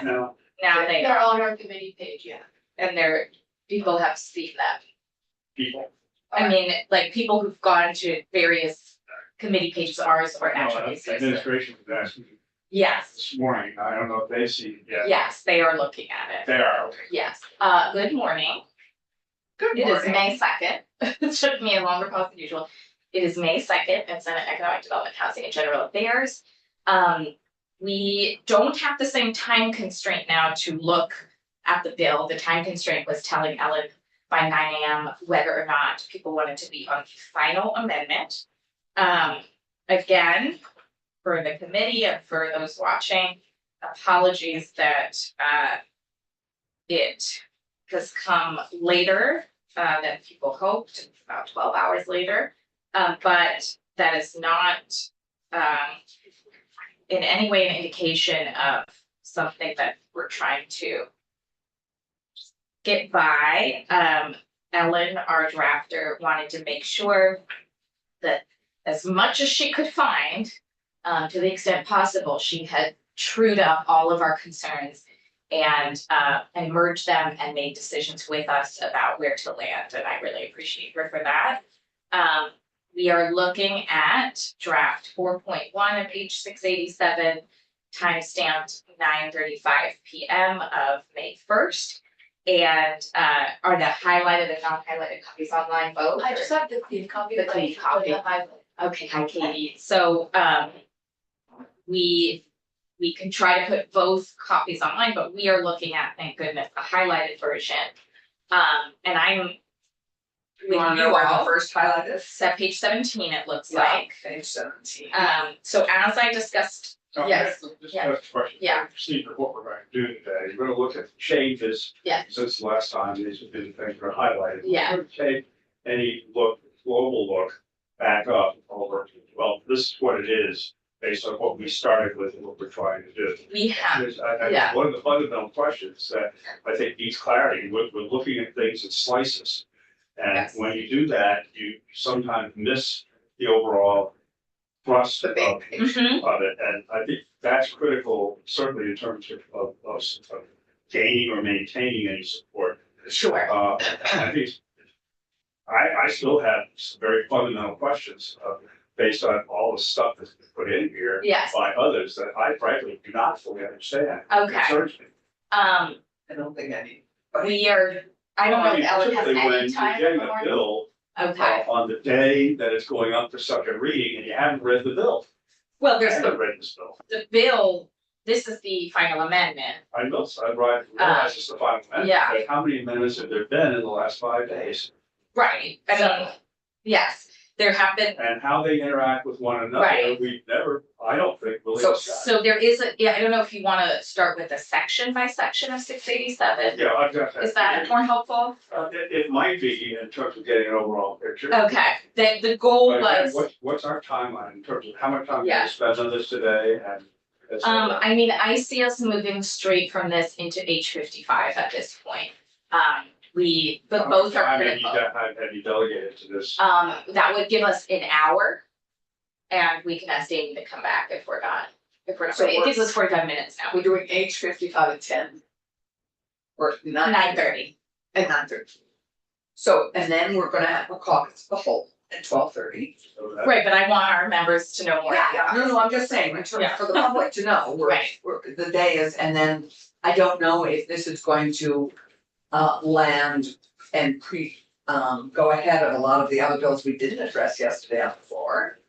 No, Now they They're are, on our committee page, yeah. and people have seen them. people. I mean, like people who've gone to various committee pages, ours or natural resources. Administration was asking me Yes, this morning, I don't know if they've seen it yet. yes, they are looking at it. They are, okay. Yes, good morning. Good It is May 2nd. It took me a longer pause than usual. It is May 2nd and Senate Economic Development, Housing and General Affairs. We don't have the same time constraint now to look at the bill. The time constraint was telling Ellen by 9 a.m. whether or not people wanted to be on the final amendment. Again, for the committee and for those watching, apologies that it has come later than people hoped, about 12 hours later. But that is not in any way an indication of something that we're trying to get by. Ellen, our drafter, wanted to make sure that as much as she could find, to the extent possible, she had trued up all of our concerns and merged them and made decisions with us about where to land. And I really appreciate her for that. We are looking at draft 4.1 of page 687, timestamped 9:35 p.m. of May 1st. And are the highlighted and non-highlighted copies online both? I just have the clean copy. The clean copy. Okay, hi Katie. So we can try to put both copies online, but we are looking at, thank goodness, the highlighted version. And I'm You wanna know where the first highlight is? at page 17, it looks Yeah, like. Page 17. So as I discussed, So Yes. Just Yeah. a question. Yeah. Procedure, what we're going to do today, we're going to look at the changes. Yeah. Since the last time, these have been the things that are highlighted. Yeah. We're going to take any global look back up over, well, this is what it is based on what we started with and what we're trying to do. we have, I one of the fundamental questions that I think needs clarity, we're looking at things in slices. And Yes. when you do that, you sometimes miss the overall thrust The of big picture. of it, and I think that's critical, certainly in terms of gaining or maintaining any support. sure, I think I still have some very fundamental questions based on all the stuff that's been put in here yes, by others that I frankly do not fully understand. It okay. concerns me. I don't think I need. We are, I don't know if Ellen has Particularly when any you're time in getting the a morning. bill Okay, on the day that it's going up for second reading and you haven't read the bill. well, I there's haven't read this bill. the bill, this is the final amendment. I know, I realize it's the final amendment. yeah. But how many amendments have there been in the last 5 days? Right, I mean, yes, there have been, And how they interact with one another, Right. we've never, I don't think, really So- discussed. so there is a, yeah, I don't know if you wanna start with a section by section of 687. Yeah, I've got that. Is that more helpful? It might be in terms of getting an overall picture. Okay, the goal But was, what's our timeline in terms of how much time we Yeah. spend on this today and? et cetera? I mean, I see us moving straight from this into H55 at this point. But both are How much time critical. have you delegated to this? That would give us an hour. And we can ask Amy to come back if we're not So ready. It gives us 45 minutes now. We're doing H55 at 10. Or 9:30. At 9:30. So, and then we're gonna have a caucus of the whole at 12:30. So that- Right, but I want our members to know more. No, I'm just saying, in terms Yeah. for the public to know, Right. the day is, and then I don't know if this is going to land and go ahead of a lot of the other bills we didn't address yesterday on the floor.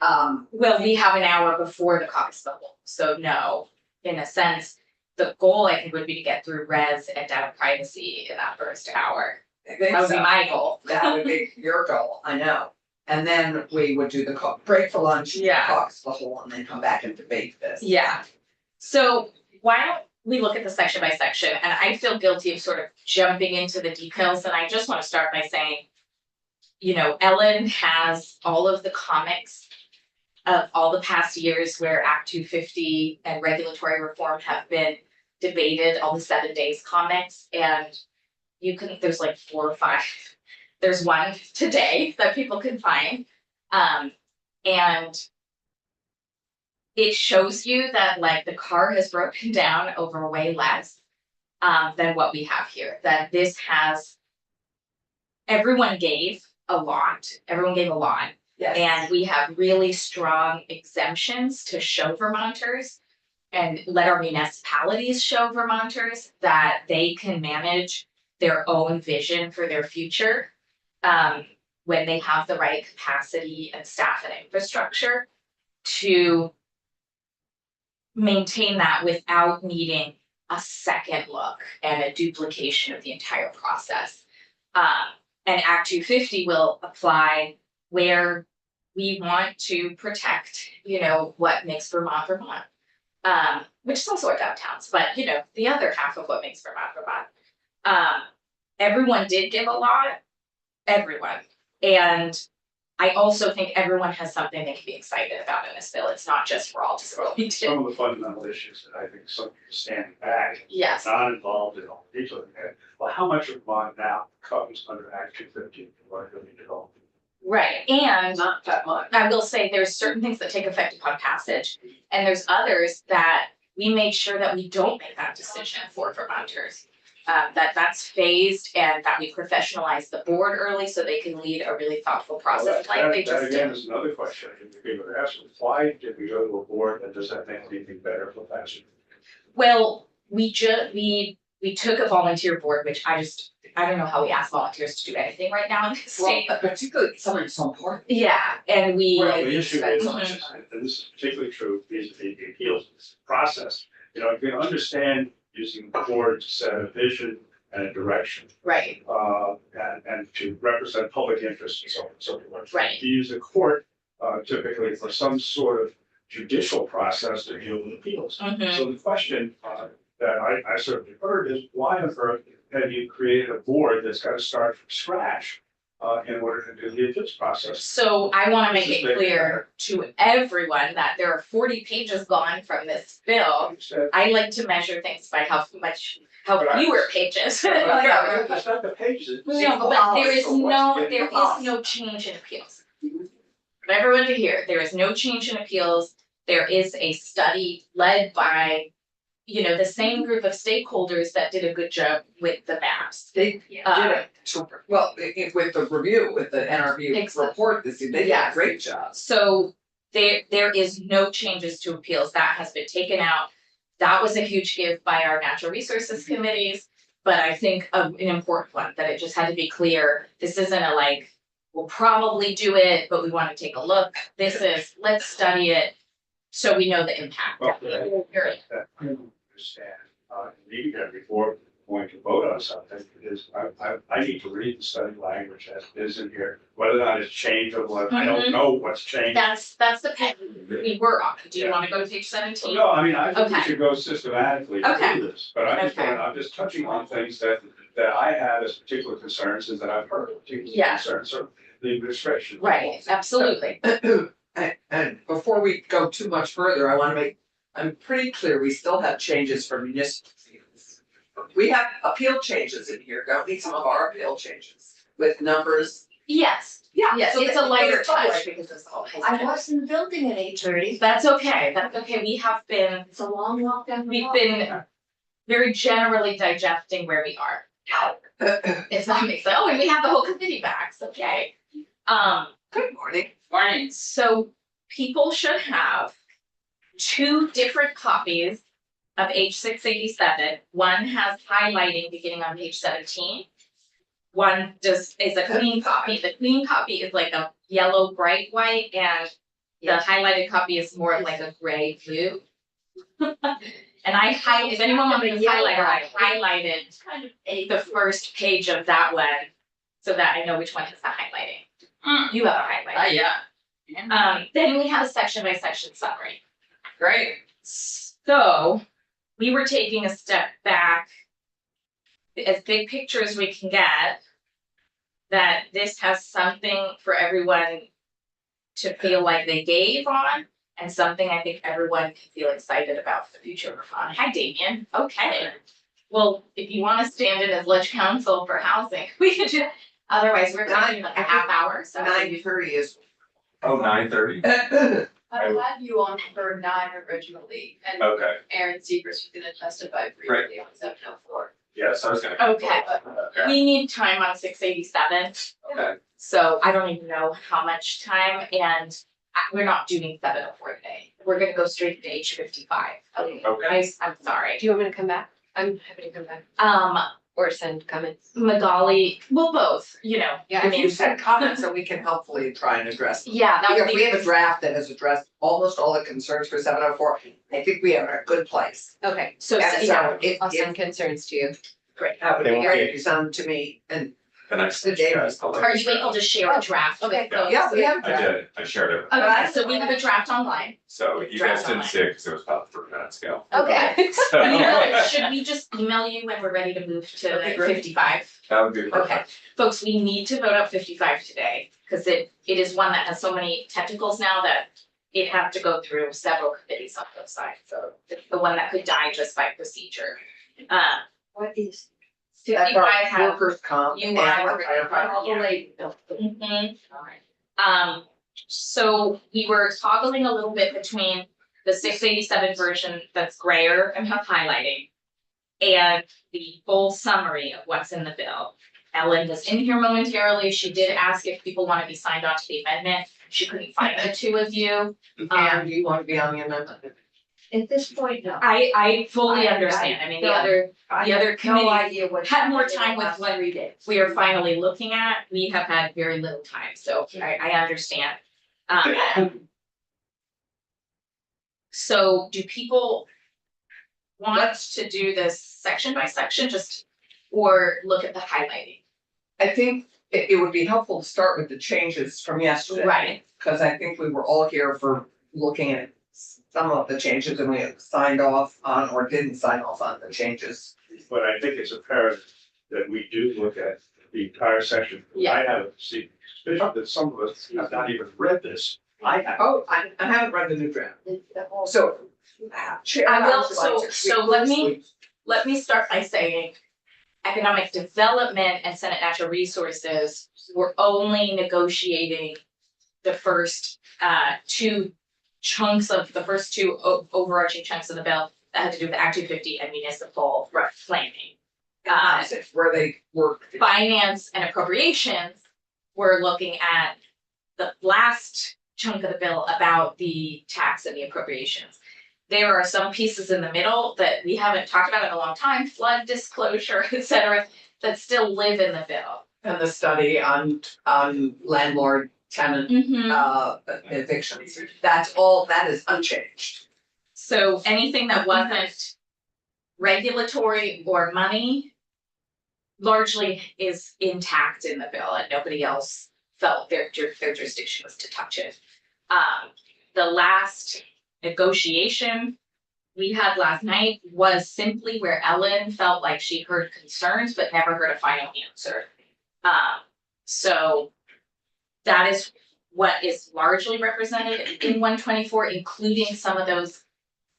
Well, we have an hour before the caucus of the whole, so no, in a sense, the goal I think would be to get through res and data privacy in that first hour. I think That would be so. my goal. That would be your goal, I know. And then we would do the break for lunch, Yeah. caucus of the whole, and then come back and debate this. Yeah, so why don't we look at the section by section, and I feel guilty of sort of jumping into the details, and I just wanna start by saying, you know, Ellen has all of the comics of all the past years where Act 250 and regulatory reform have been debated, all the 7 days comics, and there's like 4 or 5. There's one today that people can find. And it shows you that like the car has broken down over way less than what we have here, that this has, everyone gave a lot, Yes. and we have really strong exemptions to show Vermonters and let our municipalities show Vermonters that they can manage their own vision for their future when they have the right capacity and staff and infrastructure to maintain that without needing a second look and a duplication of the entire process. And Act 250 will apply where we want to protect, you know, what makes Vermont Vermont. Which is also our downtowns, but you know, the other half of what makes Vermont Vermont. Everyone did give a lot, everyone. And I also think everyone has something they can be excited about in this bill. It's not just we're all just going to. Some of the fundamental issues that I think some people standing back, Yes, not involved in all these, well, how much of mine now comes under Act 250 or really developed? right. And Not that much. I will say there's certain things that take effect upon passage, and there's others that we made sure that we don't make that decision for Vermonters. That's phased and that we professionalize the board early so they can lead a really thoughtful process like they That just again did. is another question I think people are asking, why did we go to a board that does that make anything better for passage? Well, we took a volunteer board, which I don't know how we ask volunteers to do anything right now in this Well, state. but particularly something so important. Yeah, and we. Well, the issue is, Mhm. and this is particularly true, is the appeals process. You know, if you understand using the board to set a vision and a direction, Right, and to represent public interest and so on and so forth. Right. You use the court, typically for some sort of judicial process to deal with appeals. Mhm. So the question, that I certainly heard is, why on earth have you created a board that's got to start from scratch, in order to do the appeals process? So I wanna make Just it make it clear to everyone that there are 40 pages gone from this bill. You said- I like to measure things by how But I- fewer pages. Yeah, it's not the pages. it's No, but there is no change in appeals. For everyone to hear, there is no change in appeals. There is a study led by, you know, the same group of stakeholders that did a good job with the maps. They did it, well, with the review, with the NRV Exactly. report, they did a Yes. great job. So there is no changes to appeals. That has been taken out. That was a huge give by our natural resources committees. But I think an important one, that it just had to be clear, this isn't a like, we'll probably do it, but we wanna take a look. This is, let's study it, so we know the impact. Well, Period. that I don't understand, reading that before going to vote on something, is I need to read the study language as it is in here, whether or not it's changed or what, I don't know what's changed. That's the page we were on. Do you wanna go to page 17? No, I mean, I think we Okay. should go systematically Okay. through this, but Okay. I'm just touching on things that I have as particular concerns and that I've heard particular Yeah. concerns of the administration. Right, absolutely. And before we go too much further, I'm pretty clear, we still have changes for municipal fees. We have appeal changes in here, don't we, some of our appeal changes with numbers? Yes, yes, so it's a that- lighter it's public. touch because it's all high I school. was in the building at 8:30. That's okay, we have been, It's a long walk down the we've hall. been very generally digesting where we are. If that makes sense, oh, and we have the whole committee back, so okay. Good morning. Morning. So people should have two different copies of H687. One has highlighting beginning on page 17. One is a clean copy. The clean copy is like a yellow bright white, and the highlighted copy is more like a gray blue. And if anyone wants a highlighter, I highlighted It's kind of a. the first page of that one so that I know which one has the highlighting. You have a highlight. Yeah. Then we have a section by section summary. Great. So we were taking a step back, as big picture as we can get, that this has something for everyone to feel like they gave on, and something I think everyone can feel excited about for the future of Vermont. Hi, Damien. Okay. Well, if you want to stand in as ledge counsel for housing, we could do, otherwise we're talking like a half hour, so. 9:30 is. Oh, 9:30. I had you on for 9 originally, and Okay, Aaron Seegers was gonna testify briefly on 704. yeah, so I was gonna. Okay. Okay. We need time on 687, Okay. so I don't even know how much time, and we're not doing 704 today. We're gonna go straight to H55. Okay. Okay. I'm sorry. Do you want me to come back? I'm happy to come back. Or send comments. Magali, well, both, you know, Yeah, I If you mean, send comments, so we can hopefully try and address them. yeah, that would Because we be, have a draft that has addressed almost all the concerns for 704. I think we are in a good place. Okay, so, And yeah, so if, I'll send concerns to you. that would They be won't great be- if you send them to me and The next. The data. are you able to share a draft with Okay. those? yeah, we have a I draft. did, I shared it, Okay, so we have a draft online. so you guys didn't see it because it was about 3 minutes ago. Okay. So, Should we just email you when we're ready to move to That'd be great. 55? that would be Okay, perfect. folks, we need to vote up 55 today, because it is one that has so many tentacles now that it has to go through several committees on both sides, so it's the one that could die just by procedure. What is? 55 That's our has. workers' comp. You and are our firefighter. All the lady. Mhm. So we were toggling a little bit between the 687 version that's grayer and have highlighting, and the full summary of what's in the bill. Ellen was in here momentarily. She did ask if people want to be signed on to the amendment. She couldn't find the two of you. And you want to be on the amendment? At this point, no. I fully I- understand. I mean, the no, other committee idea what. had more time with last what 3 days. we are finally looking at. We have had very little time, so I understand. So do people want to do this section by section, just, or look at the highlighting? I think it would be helpful to start with the changes from yesterday. Right. Cause I think we were all here for looking at some of the changes and we had signed off on or didn't sign off on the changes. But I think it's apparent that we do look at the entire section. Yeah. I have seen, suspicion that some of us have not even read this. I have. Oh, I haven't read the new draft, The whole- so. Chair, I will- would like to so speak let me- first. Let me start by saying economic development and Senate Natural Resources were only negotiating the first two chunks of the first two overarching chunks of the bill that had to do with Act 250 and municipal planning. Where they work. Finance and appropriations, we're looking at the last chunk of the bill about the tax and the appropriations. There are some pieces in the middle that we haven't talked about in a long time, flood disclosure, et cetera, that still live in the bill. And the study on landlord tenant evictions, that's all, that is unchanged. So anything that wasn't regulatory or money largely is intact in the bill, and nobody else felt their jurisdiction was to touch it. The last negotiation we had last night was simply where Ellen felt like she heard concerns but never heard a final answer. So that is what is largely represented in 124, including some of those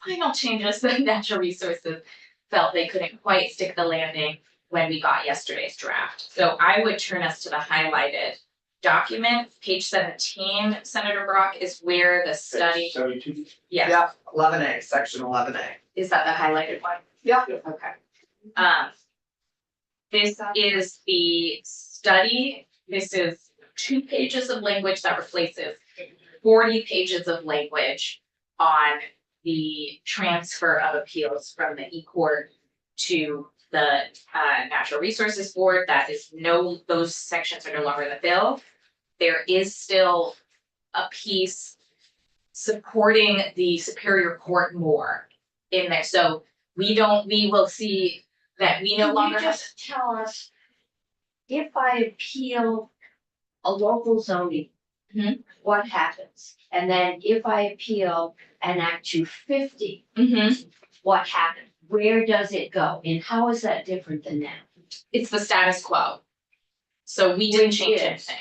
final changes that Natural Resources felt they couldn't quite stick the landing when we got yesterday's draft. So I would turn us to the highlighted document, page 17, Senator Brock, is where the study, 72. yeah, Yep, 11A, section 11A. is that the highlighted one? Yeah. Okay. This is the study. This is 2 pages of language that replaces 40 pages of language on the transfer of appeals from the E-Court to the Natural Resources Board. That is those sections are no longer in the bill. There is still a piece supporting the Superior Court more in there. So we will see that we no longer Can you have. just tell us, if I appeal a local zoning, Mhm. what happens? And then if I appeal an Act 250, Mhm. what happens? Where does it go? And how is that different than now? It's the status quo. So we didn't Which change is? anything.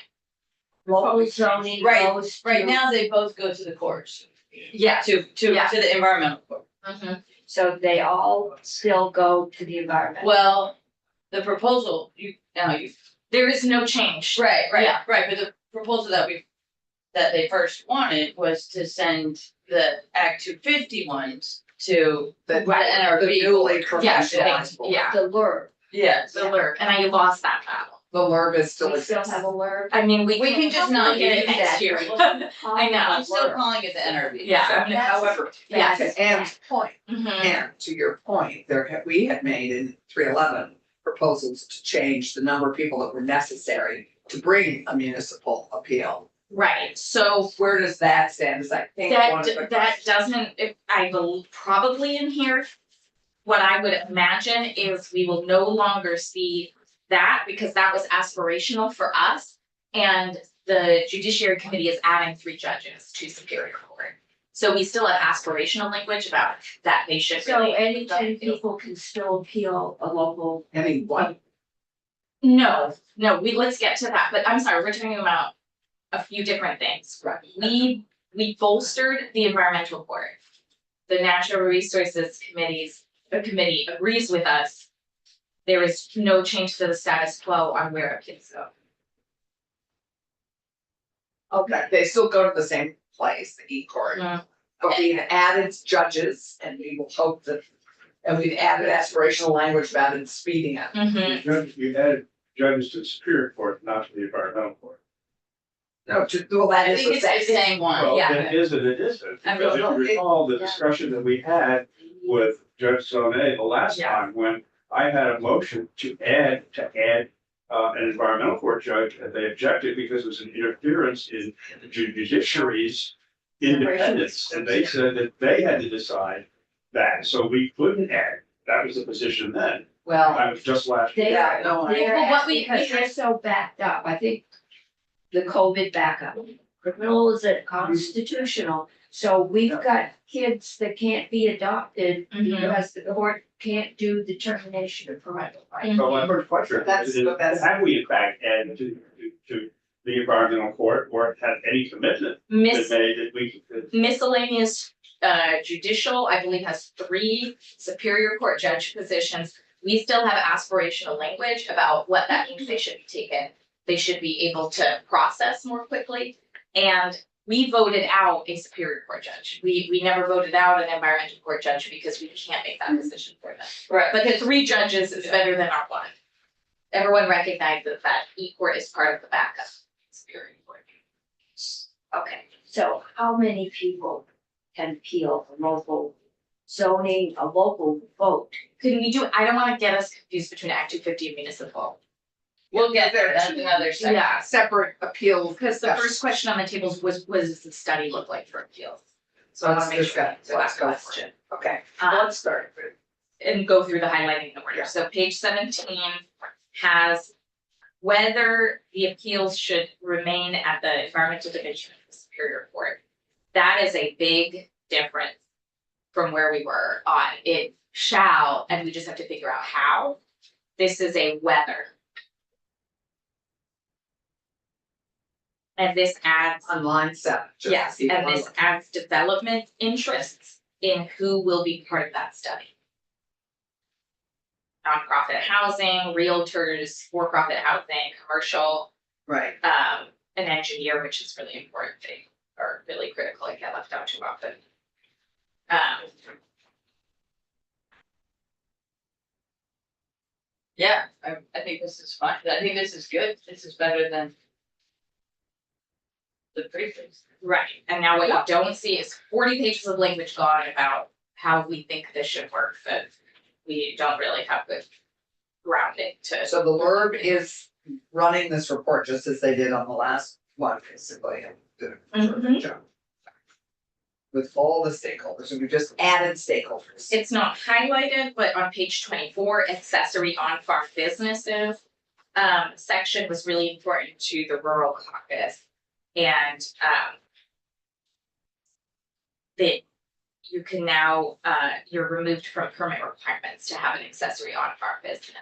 Local zoning Right, goes Right to- now, they both go to the courts, Yeah. to Yeah. the environmental court. Mhm. So they all still go to the environment. Well, the proposal, There is no change. right, Yeah. but the proposal that we that they first wanted was to send the Act 250 ones to The the NRB. the newly board. professionalized board. Yeah, The LURB, Yes. the LURP, and I lost that battle. The LURB is still we still exists. have a LURB. I mean, we We can just not get it use next that. year. I know. I'm still calling it the NRB. Yeah. However, Yes. to Ann's point, Mhm. and to your point, we had made in 311 proposals to change the number of people that were necessary to bring a municipal appeal. Right, so Where does that stand? Is I think one of the that questions. doesn't, I believe, probably in here. What I would imagine is we will no longer see that because that was aspirational for us. And the Judiciary Committee is adding 3 judges to Superior Court. So we still have aspirational language about that they should So really. any 10 people can still appeal a local. Anyone, No, let's get to that, but I'm sorry, we're talking about a few different things. right? We bolstered the environmental court. The Natural Resources Committee agrees with us. There is no change to the status quo on where appeals go. Okay, they still go to the same place, the E-court. Mm. But we've added judges and we will hope that, and we've added aspirational language about it speeding it. You added judges to the Superior Court, not to the Environmental Court. No, well, that I is think the it's the same. same one. Well, yeah. it is and it isn't, I because if mean, you recall the yeah. discussion that we had with Judge Sonet the last Yeah. time, when I had a motion to add an environmental court judge, and they objected because it was an interference in the judiciary's independence, and they said that they had to decide that, so we couldn't add, that was the position then, Well, I was just last They year. are, no, I- they're, Well, what we- because they're so backed up, I think the COVID backup. Criminal is constitutional, so we've got kids that can't be adopted Mhm. because the court can't do the termination of parental rights. So my first question That's- is, have we in fact added to the environmental court, or have any commitment been Miss made that we could? miscellaneous judicial, I believe, has 3 Superior Court judge positions. We still have aspirational language about what that means they should be taken. They should be able to process more quickly. And we voted out a Superior Court judge. We never voted out an environmental court judge because we can't make that decision for them. Right. But the 3 judges is better than our 1. Everyone recognizes that E-court is part of the backup Superior Court. Okay, so how many people can appeal a local zoning, a local vote? Can we do, I don't wanna get us confused between Act 250 and municipal. We'll get there, that's another section. Yeah, separate appeals. because the first question on the tables was, what does the study look like for appeals? So I Let's wanna make sure discuss, we answer let's that go for it. question. Okay, Um, let's start with. and go through the highlighting in order. Yeah. So page 17 has whether the appeals should remain at the environmental division of the Superior Court. That is a big difference from where we were on it shall, and we just have to figure out how. This is a whether. And this adds On line 7. just to yes, see and one this look. adds development interests in who will be part of that study. Nonprofit housing, realtors, for-profit housing, commercial, Right, an engineer, which is really important thing, or really critical, I get left out too often. Yeah, I think this is fine, I think this is good, this is better than the previous. Right, and now what you don't see is 40 pages of language gone about how we think this should work, that we don't really have good grounding to. so the LURB is running this report just as they did on the last one, basically, and did a terrific job. With all the stakeholders, and we just added stakeholders. It's not highlighted, but on page 24, accessory on-farm businesses. Section was really important to the rural caucus. And that you can now, you're removed from permit requirements to have an accessory on-farm business.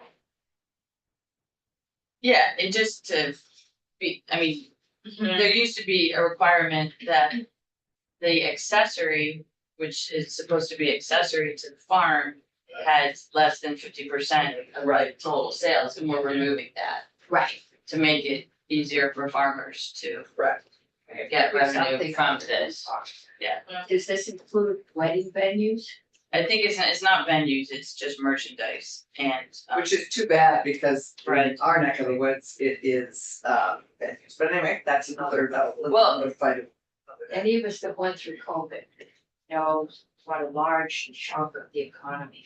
Yeah, and just to be, I mean, there used to be a requirement that the accessory, which is supposed to be accessory to the farm, had less than 50% of the total sales, and we're removing that Right, to make it easier for farmers to. Correct. get revenue Something from this. Yeah. Does this include wedding venues? I think it's not venues, it's just merchandise and. Which is too bad because Right. in our neck of the woods, it is, venues. But anyway, that's another, Well- fight. Any of us that went through COVID know what a large chunk of the economy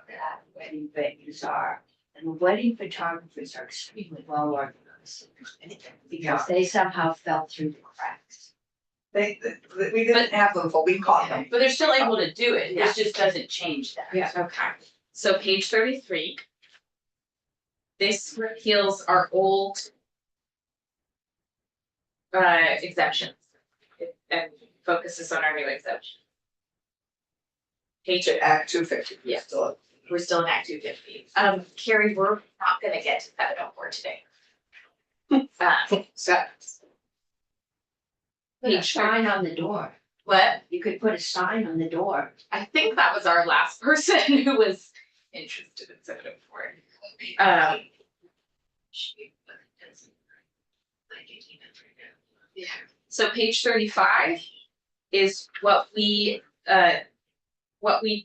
that wedding venues are. And the wedding photographers are extremely well organized. Because they somehow fell through the cracks. We didn't have them, but we caught them. But they're still able to do it, Yeah. this just doesn't change that. Yeah. Okay, so page 33. This repeals our old exemptions and focuses on our new exemption. Page, Act 250. Yeah. Still. we're still in Act 250. Carrie, we're not gonna get to 704 today. So, Put a Page sign on the door. What? You could put a sign on the door. I think that was our last person who was interested in 704. Yeah. So page 35 is what we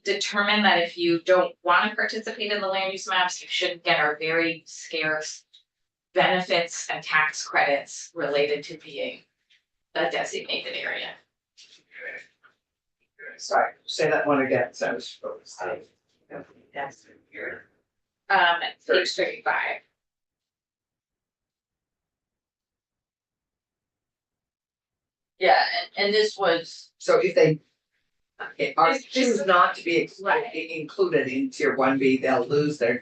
determine that if you don't want to participate in the land use maps, you shouldn't get our very scarce benefits and tax credits related to being a designated area. sorry, say that one again, so I was focused. That's Page 35. Yeah, and this was, So if they are This- choose not to be Right. included in tier 1B, they'll lose their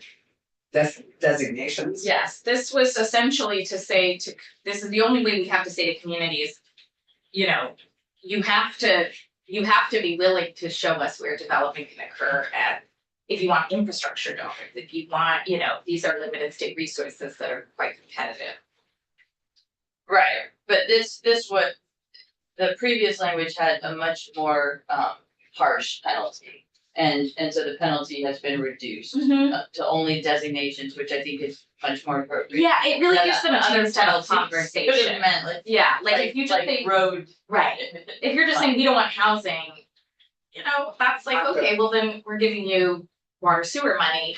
designations. Yes, this was essentially to say to, this is the only way we have to say to communities, you know, you have to be willing to show us where development can occur and if you want infrastructure dollars, if you want, you know, these are limited state resources that are quite competitive. right, but this what, the previous language had a much more harsh penalty. And so the penalty has been reduced to only designations, which I think is much more appropriate. Yeah, it really than gives them a other chance to have a penalties. Could conversation. have meant like. Yeah, like if you just say, road. right, if you're just saying we don't want housing, you know, that's like, okay, well then we're giving you water sewer money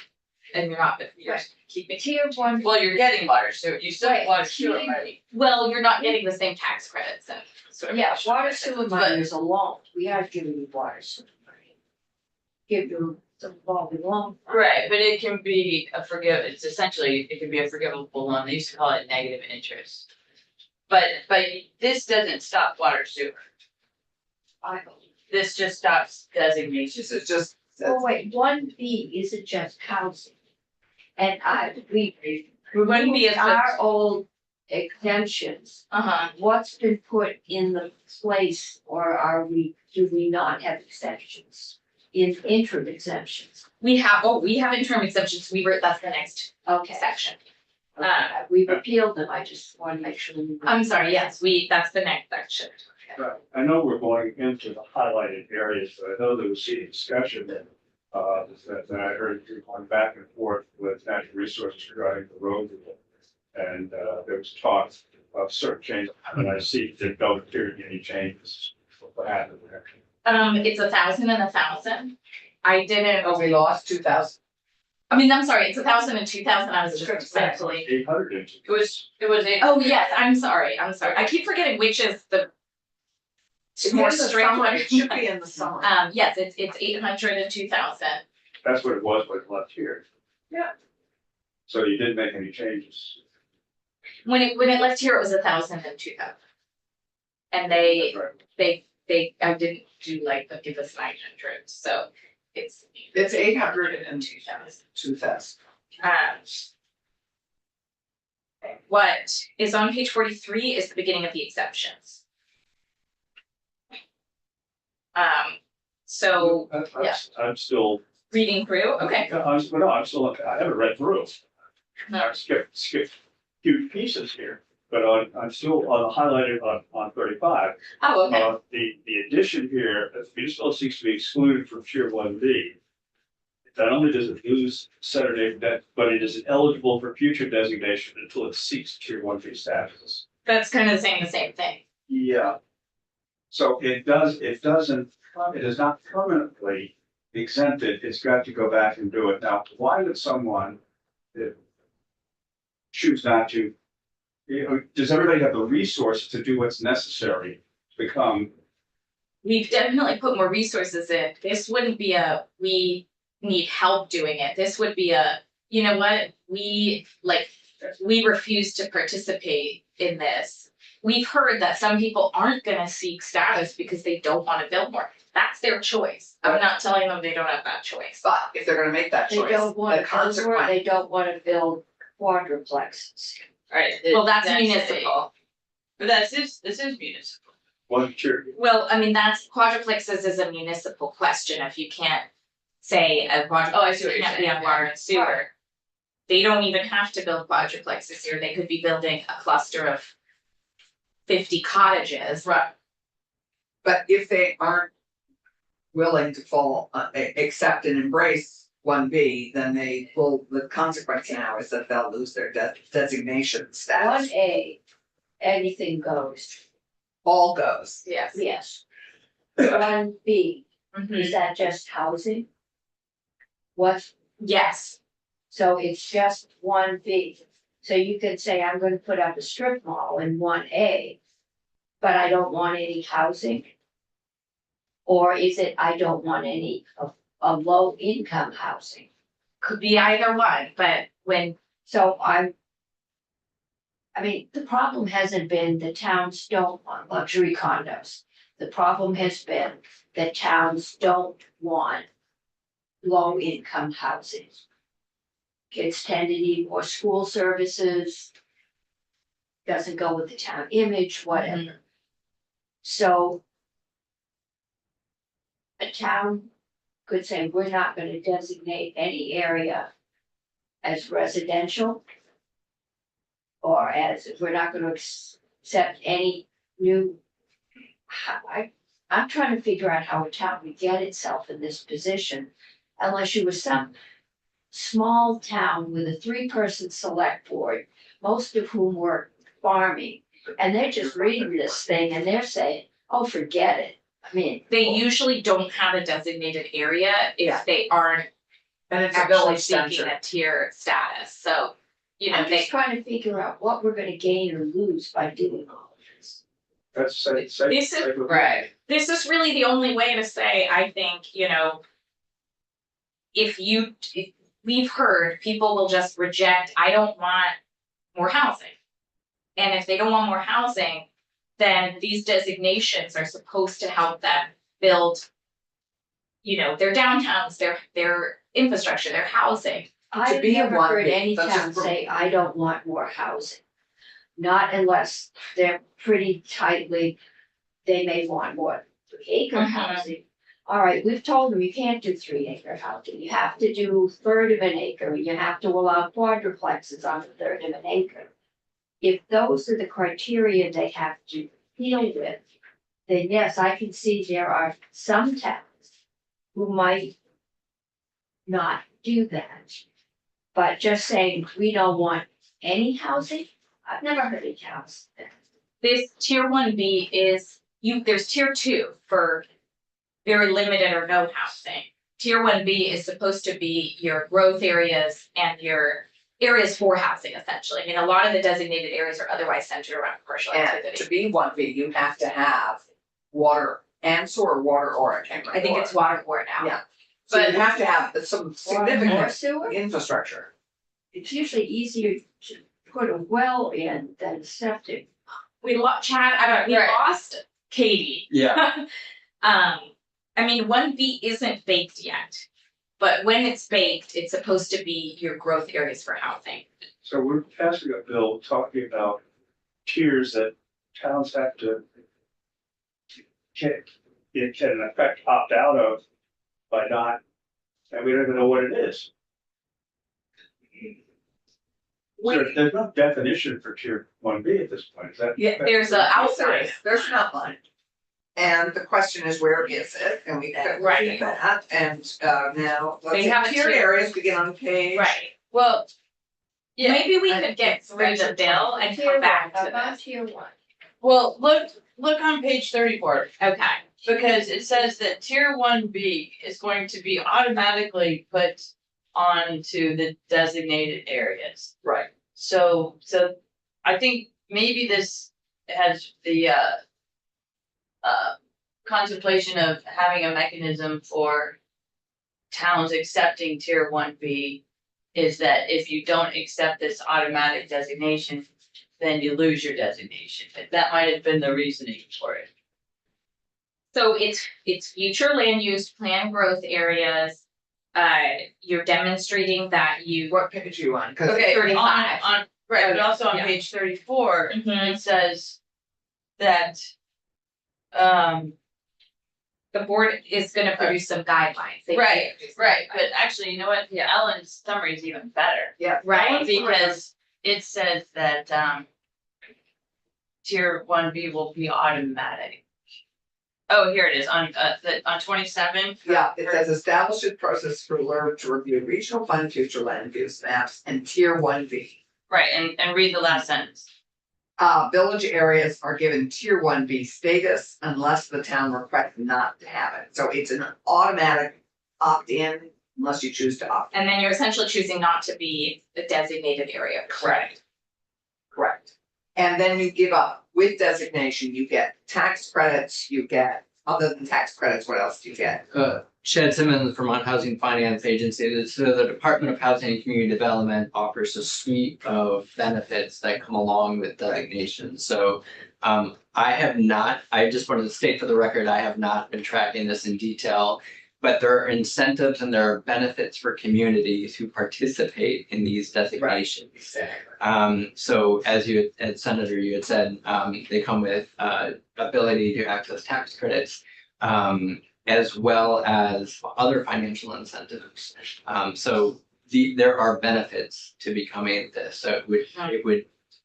and you're keeping. tier one. Well, you're getting water sewer, you still get water sewer Right. money. Well, you're not getting the same tax credits and sort of. Yeah, water sewer money is a loan. We are giving you water sewer money. Give you the revolving loan. Right, but it can be it's essentially, it can be a forgivable loan, they used to call it negative interest. But this doesn't stop water sewer, I believe. this just stops designations. It's just, Oh, wait, 1B isn't just housing. And we 1B is removed our old exemptions. Uh-huh, What's been put in the place, or do we not have exemptions? In interim exemptions? we have interim exemptions, that's the next Okay. section. We repealed them, I just want to make sure. I'm sorry, yes, that's the next section. Right. I know we're going into the highlighted areas, but I know there was a discussion that I heard you going back and forth with natural resources regarding the road. And there was talk of certain changes, and I see there don't appear to be any changes. What happened there? It's 1,000 and 1,000. I didn't, oh, we lost 2,000. I mean, I'm sorry, it's 1,000 and 2,000, I was just essentially. 800 inches. It was a. Oh, yes, I'm sorry, I keep forgetting which is the It's more in the strict summer. one. It should be in the summer. Yes, it's 800 and 2,000. That's what it was when it left here. Yeah. So you didn't make any changes. When it left here, it was 1,000 and 2,000. And That's right. I didn't do like the give us 900, so it's. It's 800 and 2,000. 2,000. What is on page 43 is the beginning of the exceptions. So I'm still, reading through, okay. I haven't read through it. I've skipped huge pieces here, but I'm still on highlighted on 35. Oh, okay. The addition here, if municipal seeks to be excluded from tier 1B, not only does it lose Saturday, but it is eligible for future designation until it seeks tier 1B status. That's kind of saying the same thing. Yeah. So it is not permanently exempted, it's got to go back and do it. Now, why would someone choose not to? Does everybody have the resources to do what's necessary to become? We've definitely put more resources in. This wouldn't be we need help doing it. This would be you know what, we refuse to participate in this. We've heard that some people aren't gonna seek status because they don't wanna build more. That's their choice. I'm not telling them they don't have that choice. But if they're gonna make that They choice, don't wanna the build more, consequence. they don't wanna build quadruplexes. Right. Well, that's municipal. But this is municipal. One, two, Well, I mean, that's quadruplexes is a municipal question. If you can't say a quadruplex Oh, I see what you're can't be saying. on water and sewer. They don't even have to build quadruplexes here. They could be building a cluster of 50 cottages. Right. But if they aren't willing to accept and embrace 1B, then the consequence now is that they'll lose their designation status. 1A, anything goes, All goes. Yes. yes. 1B, Mhm. is that just housing? What, Yes. so it's just 1B. So you can say, I'm gonna put up a strip mall in 1A, but I don't want any housing? Or is it, I don't want any of low income housing? Could be either one, but when So I mean, the problem hasn't been the towns don't want luxury condos. The problem has been that towns don't want low income housing. Kids tend to need more school services. Doesn't go with the town image, whatever. So a town could say, we're not gonna designate any area as residential. Or as, we're not gonna accept any new. I'm trying to figure out how a town would get itself in this position. Unless you were some small town with a 3-person select board, most of whom were farming. And they're just reading this thing and they're saying, oh, forget it. I mean. they usually don't have a designated area if they aren't And it's a actually village seeking center. a tier status. So, you know, I'm they just trying to figure out what we're gonna gain or lose by doing all of this. that's This is- Right. this is really the only way to say, I think, you know, if we've heard people will just reject, I don't want more housing. And if they don't want more housing, then these designations are supposed to help them build, you know, their downtowns, their infrastructure, their housing. I've be a never heard 1B, any that's town just- say, I don't want more housing. Not unless they're pretty tightly, they may want more acre Mhm. housing. All right, we've told them you can't do 3-acre housing, you have to do 1/3 of an acre, you have to allow quadruplexes on 1/3 of an acre. If those are the criteria they have to deal with, then yes, I can see there are some towns who might not do that. But just saying, we don't want any housing, I've never heard of towns. This tier 1B is there's tier 2 for very limited or no housing. Tier 1B is supposed to be your growth areas and your areas for housing, essentially. I mean, a lot of the designated areas are otherwise centered around commercial And activity. to be 1B, you have to have water and sewer, water or a tank. I think it's water board now. Yeah. So you have to have some Or significant sewer, infrastructure. it's usually easier to put a well in than septic. We lost we Right. lost Katie. Yeah. I mean, 1B isn't baked yet, but when it's baked, it's supposed to be your growth areas for housing. So we're passing a bill talking about tiers that towns have to it can in effect opt out of by not, and we don't even know what it is. There's no definition for tier 1B at this point, is that? Yeah, There's a outline. There's not one. And the question is, where is it? And we could Right. see that, and now, let's They see, have a tier tier. areas begin on page. Right. Well, yeah, Maybe we and could get through the section bill and Tier come back one, to about this. tier one. well, look, look on page 34, Okay, because it says that tier 1B is going to be automatically put onto the designated areas. Right. So I think maybe this has the contemplation of having a mechanism for towns accepting tier 1B is that if you don't accept this automatic designation, then you lose your designation. That might have been the reasoning for it. so it's future land use plan growth areas. You're demonstrating that you. What page you on? 'Cause Okay, 35. on, right, but also on Yeah. page 34, Mhm. it says that, The board is gonna produce some guidelines. They right, can't produce right, guidelines. but actually, you know what, Yeah. Ellen's summary is even better. Right, Because it says that, tier 1B will be automatic. Oh, here it is, on 27. Yeah, it says establish a process for LURB to review regional fund future land use maps and tier 1B. Right, and read the last sentence. Village areas are given tier 1B status unless the town requests not to have it. So it's an automatic opt-in unless you choose to opt. and then you're essentially choosing not to be the designated area. Correct. And then you give up with designation, you get tax credits, you get, other than tax credits, what else do you get? Chad Simmons, Vermont Housing Finance Agency. So the Department of Housing and Community Development offers a suite of benefits that come along with designation. So I just wanted to state for the record, I have not been tracking this in detail. But there are incentives and there are benefits for communities who participate in these designations. Exactly. So as Senator, you had said, they come with ability to access tax credits, as well as other financial incentives. So there are benefits to becoming this. So it would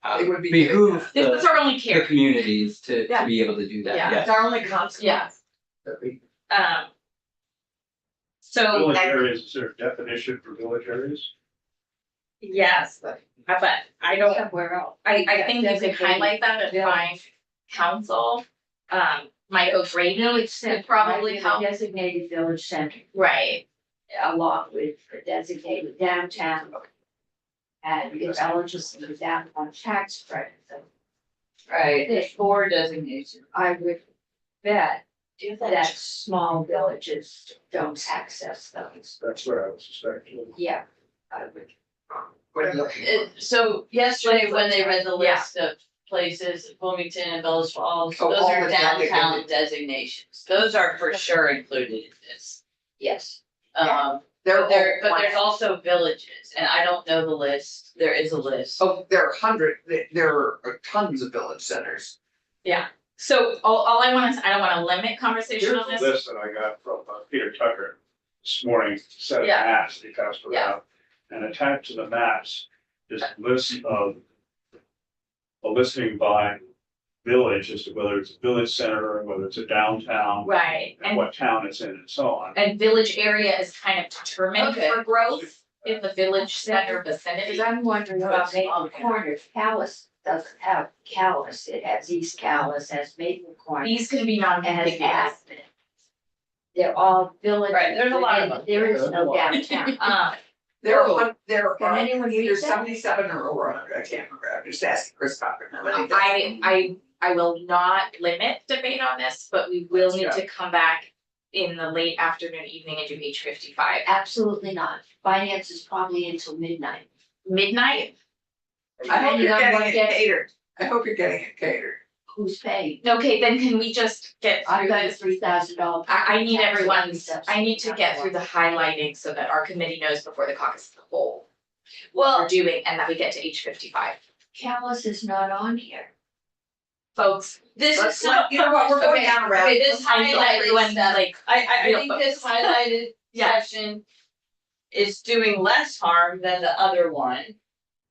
It would be behoove This is our only the care. communities to Yeah. be able to do that. Yeah. Yes. It's our only consequence. Yeah. So, Village areas, is there a definition for village areas? yes, but I don't, Somewhere else. I think you could highlight that and find council. Michael Brady Village could center, probably like help, a designated village center, right, along with the designated downtown. And it's eligible for downtown tax credit, so Right, there's 4 designations. I would bet that small villages don't access those. That's what I was suspecting. Yeah, I would. What are you looking for? So yesterday, when they read the Yeah. list of places, Wilmington and Bellows Falls, Oh, those all are the downtown designations. Those are for sure included in this. Yes. They're But there's also villages, and I don't know the list. There is a list. Oh, there are tons of village centers. so all I want is, I don't wanna limit conversation Here's on the this. list that I got from Peter Tucker this morning, set of Yeah. maps he passed Yeah. around. And attached to the maps is a list of a listing by village as to whether it's a village center, whether it's a downtown, Right, and what town it's in and so on. and village area is kind of determined Okay. for growth in the village center vicinity. Because I'm wondering about Maple Corner, Callis doesn't have Callis, it has East Callis, has Maple Corner, These can be it has non-contiguous. Aspen. They're all villages. Right, there's a lot of them. There is no downtown. There Oh. are anyone either read that? 77 or over 100, I can't remember, I'm just asking Chris Cochran. how many I will not limit debate on this, but we will need to come back in the late afternoon, evening and do H 55. Absolutely not. Finance is probably until midnight. Midnight? I hope you're Depending on getting what it gets- catered, I hope you're getting it catered. Who's paying? Okay, then can we just get I've through got a this? $3,000. I need everyone's, I need to get through the highlighting so that our committee knows before the caucus as a whole what we're doing and that we get to H 55. Callis is not on here. Folks, This is Let's so. let- you know what, we're going Okay, down a rabbit okay, this I need everyone highlighted stuff. like, I real think this focus. highlighted Yeah. section is doing less harm than the other one.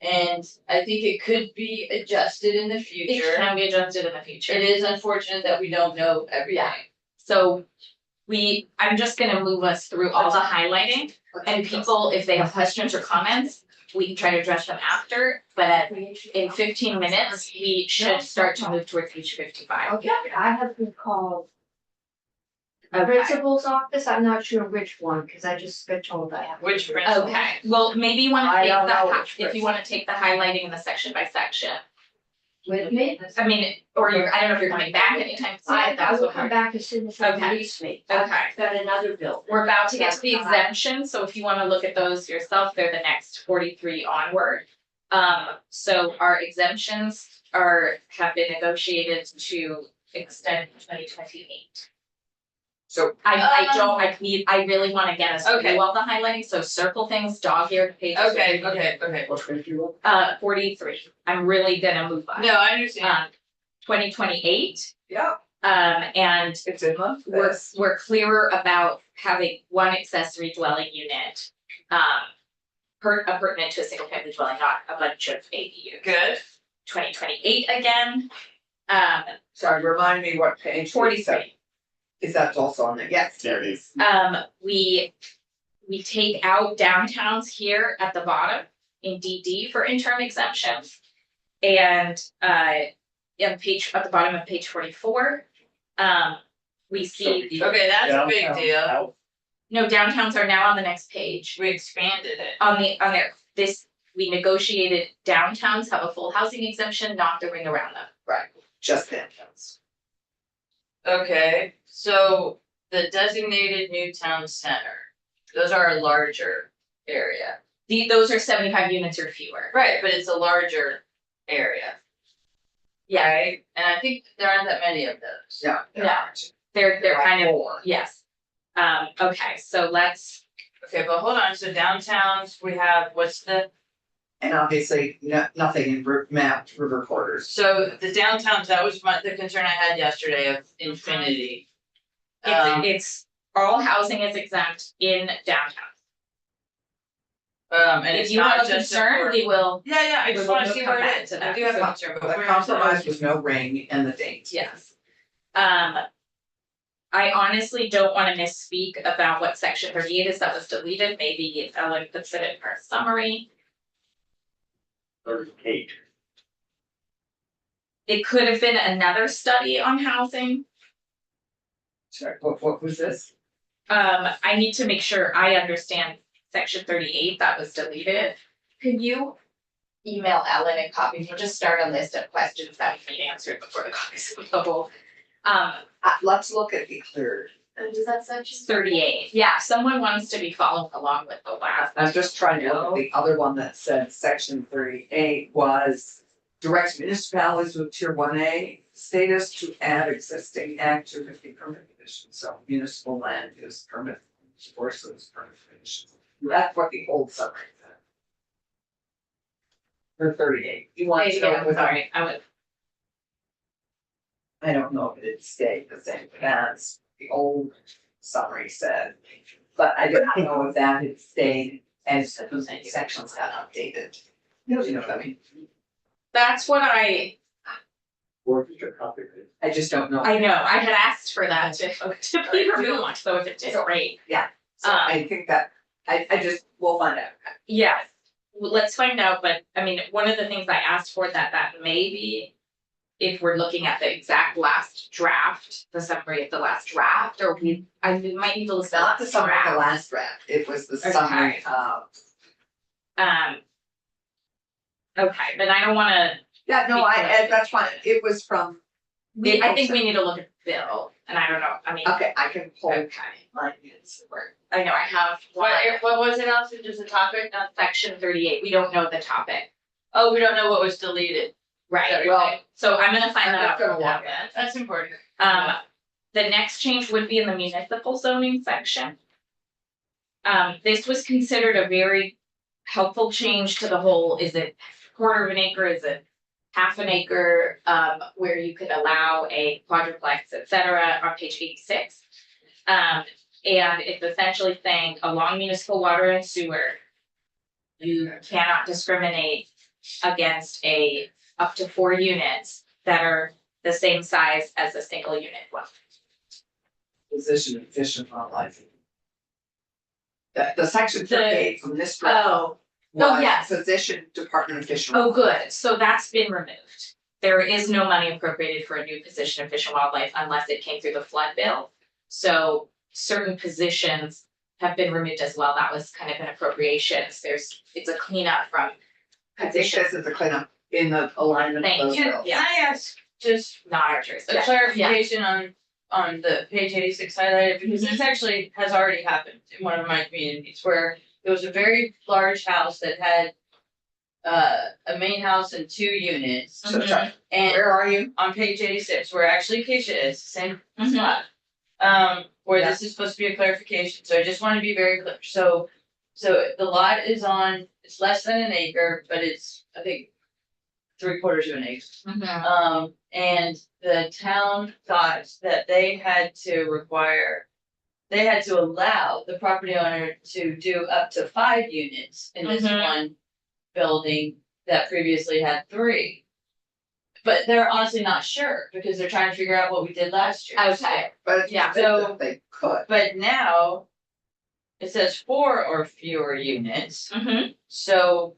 And I think it could be adjusted in the it future. can be adjusted in the future. It is unfortunate that we don't know everything. So I'm just gonna move us through all the highlighting and people, if they have questions or comments, we can try to address them after, but in 15 minutes, we should start to move towards page 55. Okay, I have been called the Okay. principal's office, I'm not sure which one, because I just got told I have. Which principal? Okay, well, maybe you wanna I take don't the, know hi- which if you wanna take the highlighting in the section by section. With me? I mean, or you're, I don't know if you're coming back anytime soon, I that's will what come I'm. back as soon as they Okay. release me. Okay. I've got another bill. We're about to get to the exemptions, so if you wanna look at those yourself, they're the next 43 onward. So our exemptions have been negotiated to extend 2028. So I really wanna get us Okay. through all the highlighting, so circle things, dog-eared pages. Okay. 43, I'm really gonna move on. No, I understand. 2028, yeah, and it's in the we're clearer about having one accessory dwelling unit. Pertinent to a single family dwelling, not a bunch of ADUs. Good. 2028 again, Sorry, remind me what page. 43. Is that also on there? Yes. There it is. We take out downtowns here at the bottom in DD for interim exemptions. And at the bottom of page 44, we see, Okay, that's a big Downtown deal. out. no, downtowns are now on the next page. We expanded it. On there, we negotiated downtowns have a full housing exemption, not the ring around them. Right, just that. Okay, so the designated new town center, those are a larger area. Those are 75 units or fewer. Right, but it's a larger area. Yeah. Right, and I think there aren't that many of those. No. No. They're kind of, More. yes. Okay, so let's, Okay, but hold on, so downtowns, we have, what's the, And obviously, nothing in mapped river quarters. so the downtowns, that was the concern I had yesterday of infinity. it's all housing is exempt in downtown. And If it's you have not a just. concern, we will, Yeah, I we just will wanna see come where back it is, to I that. do have a So- concern, but The before we compromise was no ring and the date. yes. I honestly don't wanna misspeak about what section 38 is that was deleted, maybe Ellen puts it in her summary. 38. It could have been another study on housing. Sorry, what was this? I need to make sure I understand section 38 that was deleted. Could you email Ellen and copy, we'll just start a list of questions that we need answered before the copies of the whole. Let's look at the cleared. Does that section? 38, yeah, if someone wants to be following along with the last. I'm just trying to look at the other one that said section 38 was directs municipalities with tier 1A status to add existing Act 250 permit conditions, so municipal land use permit sources permit conditions. That's what the old summary said. For 38, you want to know I'm what sorry, I would, I don't know if it stayed the same as the old summary said. But I don't know if that had stayed as those sections got updated. You know what I mean? that's what I Forfeiture copy. I just don't know. know, I had asked for that to be removed, so if it did, great. So I think that, I just, we'll find out. Yeah, let's find out, but I mean, one of the things I asked for that may be. If we're looking at the exact last draft, the summary of the last draft, or we might need to listen. Not the summary of the last draft, it was the summary of. Okay, but I don't wanna, Yeah, no, that's fine, it was from, I think we need to look at the bill, and I don't know, I mean. okay, I can pull Okay, my minutes where. I know I have one, What was it else, just a topic? section 38, we don't know the topic. Oh, we don't know what was deleted. Right, Well, so I'm gonna find that out I'm not from gonna walk Ellen. That's important. The next change would be in the municipal zoning section. This was considered a very helpful change to the whole, is it quarter of an acre, is it half an acre, where you could allow a quadruplex, et cetera, on page 86. And it's essentially saying along municipal water and sewer, you cannot discriminate against up to 4 units that are the same size as a single unit one. Position efficient on life. The section 38 from this draft. Oh, was yes. position department official. Oh, good, so that's been removed. There is no money appropriated for a new position of Fish and Wildlife unless it came through the flood bill. So certain positions have been removed as well, that was kind of an appropriations, it's a cleanup from I think positions, this is a cleanup in the alignment Thank of those you. bills. Can I ask just not our a jurisdiction. clarification on the page 86 highlighted, because Mm-hmm. this actually has already happened in one of my communities where there was a very large house that had a main house and 2 units. So, sorry, And where are you? on page 86, where actually Keisha is, same Mhm. spot. Where this is supposed to be a clarification, so I just want to be very clear, so the lot is on, it's less than an acre, but it's, I think, 3/4 of an acre. Mhm. And the town thought that they had to allow the property owner to do up to 5 units in this Mhm. one building that previously had 3. But they're honestly not sure, because they're trying to figure out what we did last year. Okay, But Yeah. So- they could. But now, it says 4 or fewer units, Mhm. so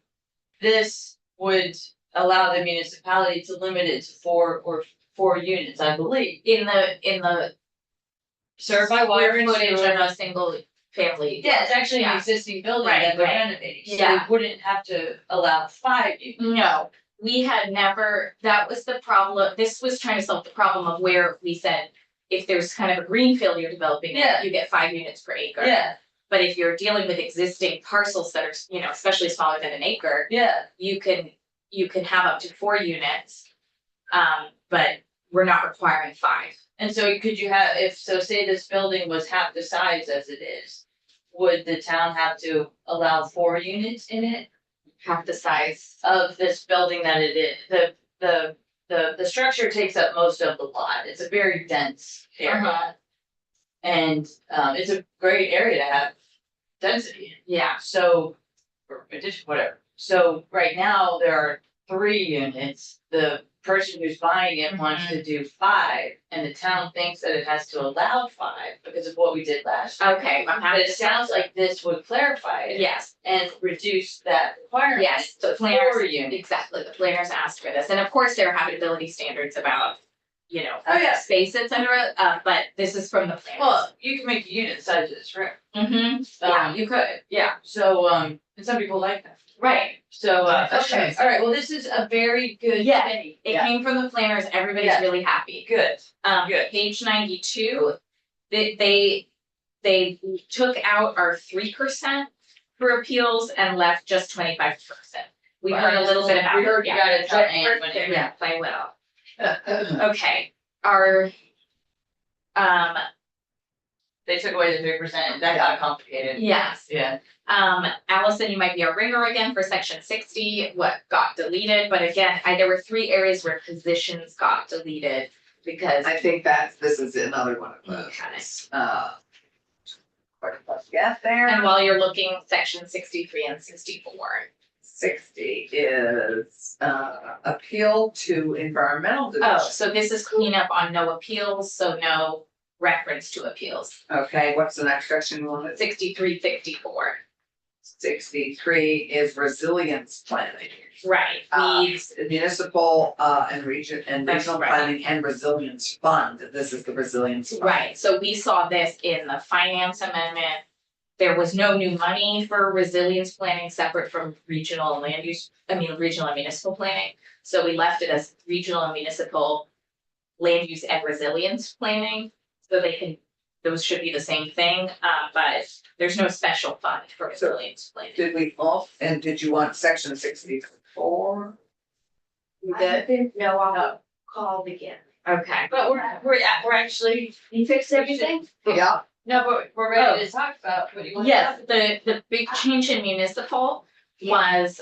this would allow the municipality to limit it to 4 units, I believe. in the Served by water and footage of sewer. a single family. Yeah, it's actually an Yeah. existing building Right, that they're right. renovating, so Yeah. they wouldn't have to allow 5 units. No, we had never, that was the problem, this was trying to solve the problem of where we said, if there's kind of a greenfield you're developing, Yeah. you get 5 units per acre. Yeah, But if you're dealing with existing parcels that are, especially smaller than an acre, yeah, you can have up to 4 units. But we're not requiring 5. and so could you have, say this building was half the size as it is, would the town have to allow 4 units in it? Half the size. Of this building that it is, the structure takes up most of the lot, it's a very dense area. Uh-huh. And it's a great area to have density in, Yeah, so, or addition, whatever. So right now, there are 3 units, the person who's buying it wants to do 5, and the town thinks that it has to allow 5 because of what we did last year. okay, I'm But happy it to sounds like this would clarify it. yes, And reduce that requirement yes, the to 4 planners, units. exactly, the planners asked for this, and of course, there are habitability standards about, Oh, yeah. space, et cetera, but this is from the planners. Well, you can make a unit the size of this room. Mm-hmm, yeah, you could, Yeah, so, and some people like that. right, So, Okay. okay, all right, well, this is a very good Yeah. thing. it Yeah. came from the planners, everybody's Yeah. really happy. Good. Good. Page 92, they took out our 3% for appeals and left just 25%. We heard a little bit about. We heard you yeah. gotta tell Ann when it- Yeah, I will. Okay, our, They took away the 3%, that got complicated. yes, Yeah. Allison, you might be a ringer again for section 60, what got deleted, but again, there were 3 areas where positions got deleted because. I think this is another one of those. Okay. Get there. And while you're looking, section 63 and 64. 60 is appeal to environmental Oh, division. so this is cleanup on no appeals, so no reference to appeals. Okay, what's the next section you want? 63, 64. 63 is resilience planning. Right, Needs municipal and regional That's right. planning and resilience fund. This is the resilience fund. right, so we saw this in the finance amendment. There was no new money for resilience planning separate from regional and regional and municipal planning. So we left it as regional and municipal land use and resilience planning. So those should be the same thing, but there's no special fund for resilience planning. Did we and did you want section 64? You I good? think, no, I'll call again. Okay. But we're actually, You fixed everything? Yeah. no, but we're ready to talk about what you want to Yes, talk the big change in municipal was,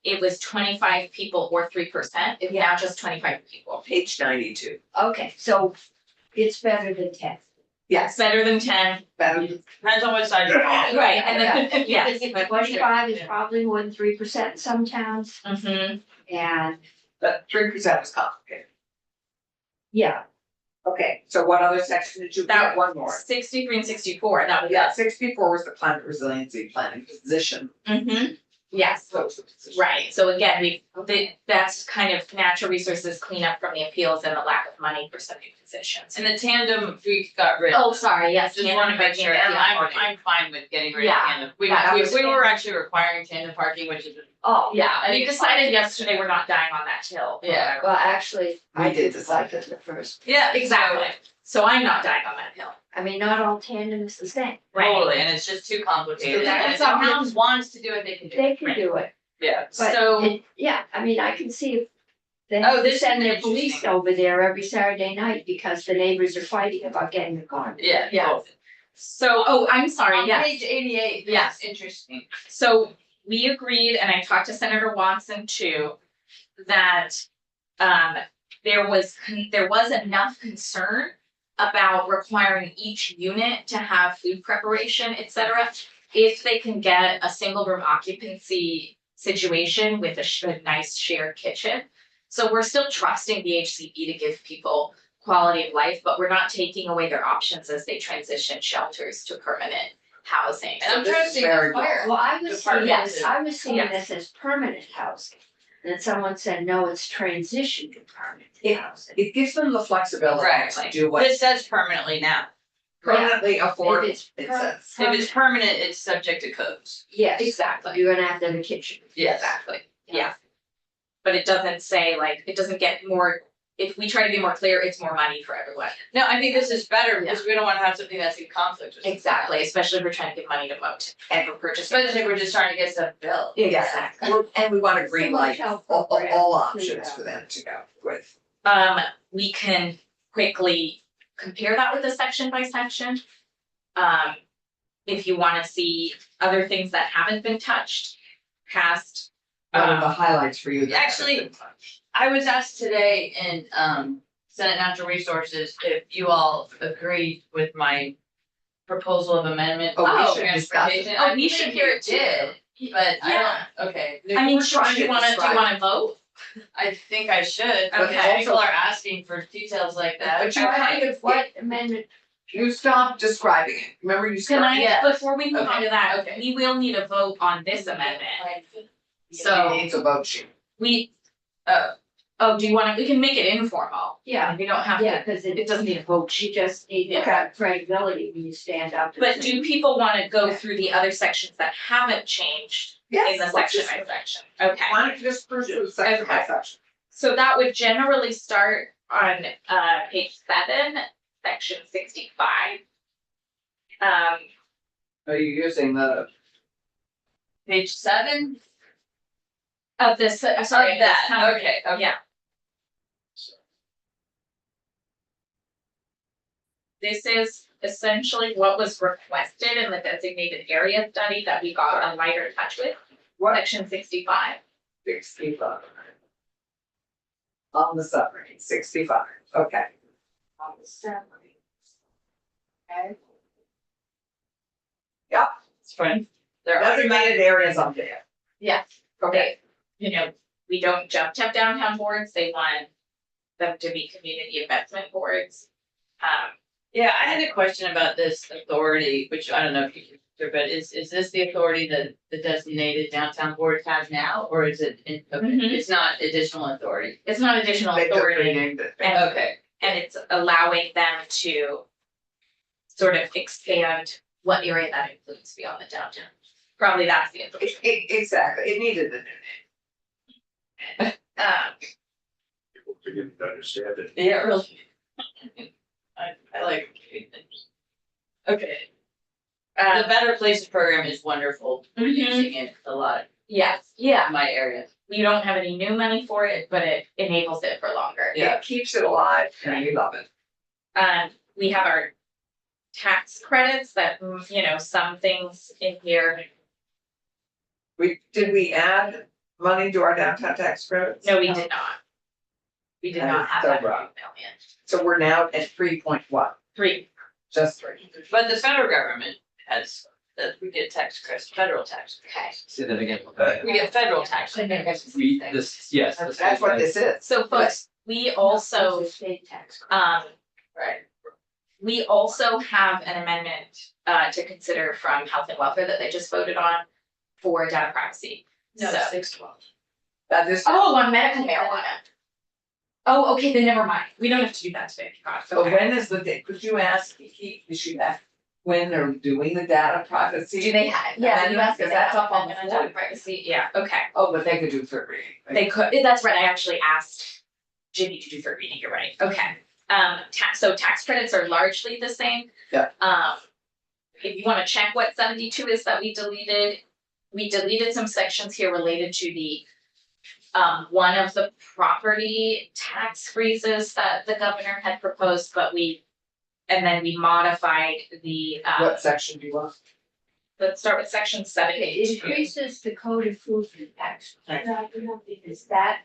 it was 25 people or 3%, it's now just 25 people. Page 92. Okay, so it's better than 10. It's better than 10, Better. Depends on what side you're on. right, and then, yes. Because 25 is probably more than 3% in some towns, Mhm. and But 3% is complicated. yeah, Okay, so what other section did you That get? One more. 63 and 64, that was Yeah, it. 64 was the climate resiliency planning position. Mhm. Yes, those positions. right, so again, that's kind of natural resources cleanup from the appeals and the lack of money for some new positions. And the tandem, we got rid of. Oh, sorry, yes. Just wanna make sure, and I'm fine with getting rid of Yeah, tandem. We that was- we were actually requiring tandem parking, which is, Oh, Yeah, I we think- decided yesterday we're not dying on that hill. Yeah. well, actually, We I did did like it decide. the first. yeah, Exactly, so I'm not dying on that hill. I mean, not all tandem is the same. Totally, and it's just too complicated, So and if that's the all- town wants to do it, they can do it. They can do it, Yeah, but so, yeah, I mean, I can see if they Oh, have to this is send their interesting. police over there every Saturday night because the neighbors are fighting about getting a car. yeah, Yeah. totally. So, oh, I'm sorry, On yes. page 88, Yes. that's interesting. So we agreed, and I talked to Senator Watson too, that there was enough concern about requiring each unit to have food preparation, et cetera, if they can get a single room occupancy situation with a nice shared kitchen. So we're still trusting the HCP to give people quality of life, but we're not taking away their options as they transition shelters to permanent housing. And I'm this is trusting very the fire. Well, I was seeing Department this, too. I was seeing Yes. this as permanent housing. And then someone said, no, it's transition to permanent Yeah. housing. It gives them the flexibility Right. to do what This says permanently now. permanently affordable, If it's it per- says. If it's permanent, it's subject to codes. Yes, Exactly. you're gonna have to have a kitchen. Yes. Exactly, yeah. But it doesn't say like, it doesn't get more, if we try to be more clear, it's more money for everyone. No, I think this is better because we don't wanna have something that's in conflict with. Exactly, especially if we're trying to give money to vote and for purchasing. Especially if we're just trying to get stuff built. Exactly. And we want to green light Health all program, options too. for them to go with. We can quickly compare that with the section by section. If you wanna see other things that haven't been touched, past, What are the highlights for you? that haven't Actually, been touched? I was asked today in Senate Natural Resources if you all agreed with my proposal of amendment. Oh, we for should discuss it. transportation. Oh, I we think should you hear it too. did, But I Yeah. don't, okay, I mean, We're trying do you to wanna describe- vote? I think I should, But because Okay. people are asking for details like that. But you kind of, What amendment? you stop describing it. Remember you Can started. I, Yes. before we move on Okay, to that, okay. we will need a vote on this amendment. So. Needs a vote sheet. We, Oh, do you wanna, we can make it informal, Yeah, we don't have yeah, to, cause it it, doesn't need a vote. you just need to have credibility when you stand up. and But say- do people wanna go through the other sections that haven't changed in the Yes, let's section just, by section? Okay, why don't you just pursue section by Okay. section? so that would generally start on page 7, section 65. Are you using the? page 7? Of this, sorry, Of of this that, summary. okay, okay. Yeah. This is essentially what was requested in the designated area study that we got a lighter touch with, What? section 65. 65. On the summary, 65, okay. On the summary. Okay. It's fine. There are Designated areas on there. Yes. Okay. You know, we don't just have downtown boards, they want them to be community investment boards. Yeah, I had a question about this authority, which I don't know if you can, but is this the authority that the designated downtown boards have now, or is it, okay, Mhm. it's not additional authority? It's not additional They just authority. renamed it. And- Okay, And it's allowing them to sort of expand what area that includes beyond the downtown. Probably that's the authority. Exactly, it needed a new name. People begin to understand it. yeah, really. I like. Okay, the Um, Better Places program is wonderful, we're Mhm. using it a lot yes, yeah, in my area. we don't have any new money for it, but it enables it for longer. Yeah. It keeps it alive, and we love it. We have our tax credits that, you know, some things in here, Did we add money to our downtown tax credits? no, we did not. We did not have that 3 million. So we're now at 3.1, 3, just 3. But the federal government has, we get tax credits, federal tax. okay. Say that again. We get federal tax. We, this, yes. the That's state what does. this is. So folks, we also, It's a state tax. Right. we also have an amendment to consider from Health and Welfare that they just voted on for data privacy. So, 612. That is, oh, on medical marijuana. Oh, okay, then never mind. We don't have to do that today. Gosh, so okay. when is the day, could you ask Kiki, is she back, when they're doing the data privacy? Do they have, yeah, you asked if Because they that's have up on the amendment floor. on privacy, yeah, okay. Oh, but they could do third reading. They could, that's right, I actually asked Jimmy to do third reading, you're right, okay. Tax credits are largely the same. Yeah. If you wanna check what 72 is that we deleted some sections here related to the one of the property tax freezes that the governor had proposed, but and then we modified the, What section do you want? let's start with section It 72. increases the code enforcement tax. Is that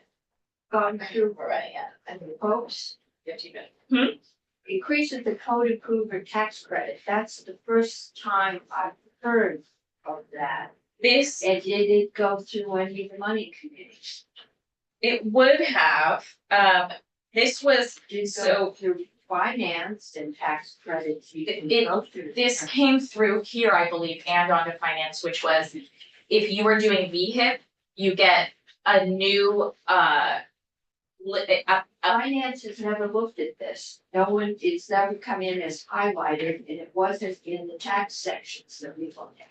gone through? Right, yeah. And the folks, 15 minutes. increases the code improvement tax credit. That's the first time I've heard of that. This, And did it go through any of the money committees? it would have, this was, Did it So- go through finance and tax credits? You didn't go through. this came through here, I believe, and onto finance, which was if you were doing VHIP, you get a new, Finance has never looked at this. No one, it's never come in as highlighted and it wasn't in the tax sections that we looked at.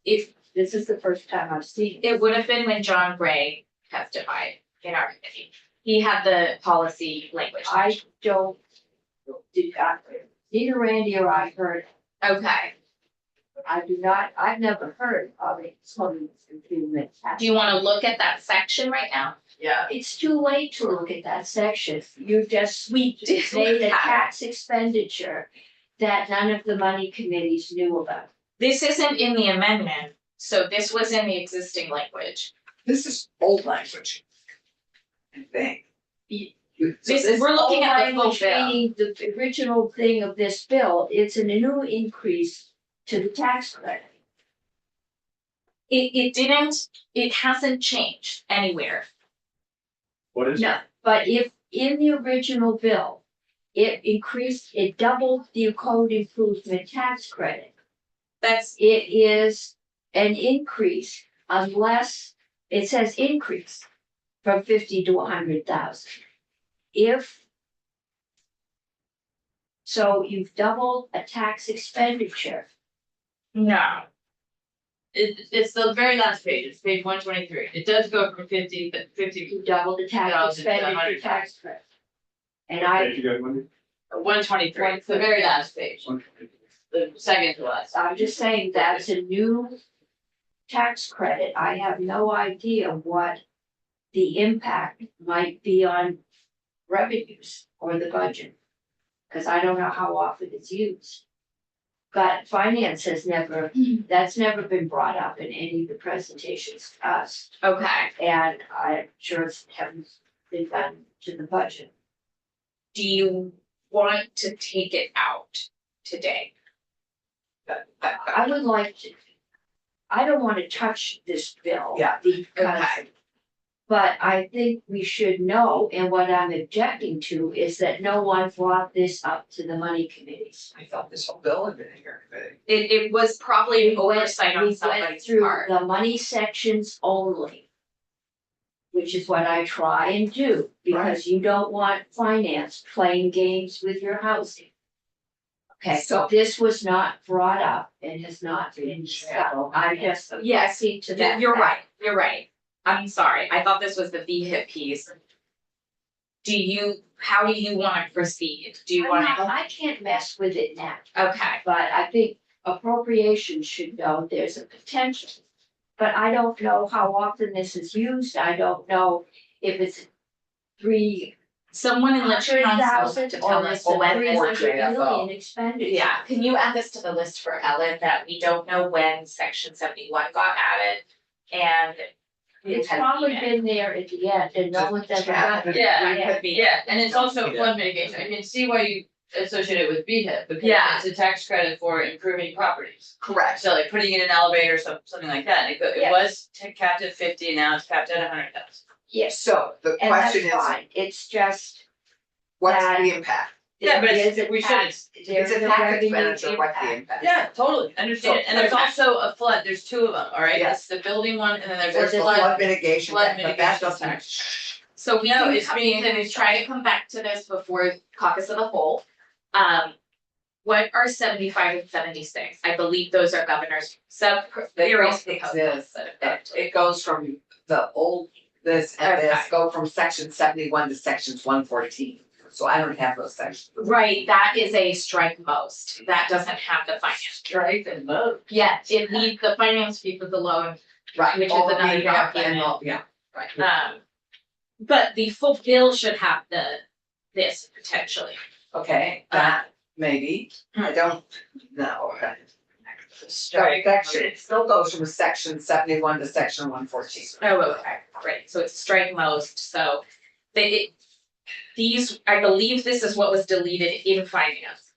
if, This is the first time I've seen it. it would have been when John Gray testified in our committee. He had the policy language. I don't, neither Randy or I heard, Okay, I do not, I've never heard of a code improvement tax. do you wanna look at that section right now? Yeah. It's too late to look at that section. You just We did made a look at it. tax expenditure that none of the money committees knew about. This isn't in the amendment, so this was in the existing language. This is old language. I think. We're looking at the full Language bill. meaning the original thing of this bill, it's a new increase to the tax credit. It hasn't changed anywhere. What is it? No, but if in the original bill, it doubled the code improvement tax credit. That's, It is an increase unless, it says increase from 50 to 100,000. So you've doubled a tax expenditure. no, It's the very last page, it's page 123. It does go from 50 You doubled the tax Thousand to expenditure 100,000. tax credit. And Did you guys want me? 123, it's the very last page, the second to last. I'm just saying that's a new tax credit. I have no idea what the impact might be on revenues or the budget. Cause I don't know how often it's used. But finance has never, that's never been brought up in any of the presentations to us. okay. And I'm sure it hasn't been done to the budget. Do you want to take it out today? I would like to, I don't wanna touch this bill. Yeah. Because, Okay. but I think we should know, and what I'm objecting to is that no one brought this up to the money committees. I thought this whole bill had been in here. It was probably an oversight on We went somebody's through part. the money sections only. Which is what I try and do, because you don't want finance playing games with your housing. Okay, so So- this was not brought up and has not been discussed. I'm just Yes, objecting to that. You're fact. right, you're right. I'm sorry, I thought this was the VHIP piece. How do you wanna proceed? Do you wanna, I can't mess with it now, okay, but I think appropriations should know there's a potential. But I don't know how often this is used. I don't know if it's 300,000 someone in the council or to tell it's us a when this 300 million expenditure. Yeah, can you add this to the list for Ellen, that we don't know when section 71 got added? And It's probably been there at the end and no one's ever done it. Yeah, and it's also flood mitigation, I can see why you associate it with BHIP, because Yeah. it's a tax credit for improving properties. correct. So like putting in an elevator, something like that, it Yeah. was capped at 50, now it's capped at 100,000. Yes, So the and that's question is, fine. It's just, what's that- the impact? Yeah, but There is a we should, tax- there It's is a a tax revenue expenditure, what the impact. impact. yeah, totally, understand, and there's Okay. also a flood, there's two of them, all right, Yes. it's the building one, and then there's There's a the flood. flood mitigation, flood but that mitigation doesn't. tax. So we No, can, it's we being can finished. try to come back to this before caucus of the whole. What are 75 and 76? I believe those are governor's They various don't proposals exist. that have gone. It goes from the old, this and this, Okay. go from section 71 to sections 114. So I don't have those sections. Right, that is a strike most. That doesn't have the finance. Strike and vote. Yeah, it needs the finance fee for the loan, Right. Which is all the another media and document. all- Yeah, right. but the full bill should have this potentially. Okay, that maybe, I don't know. Strike. Section, it still goes from section 71 to section 114. Oh, okay, great, so it's strike most, so these, I believe this is what was deleted in finance.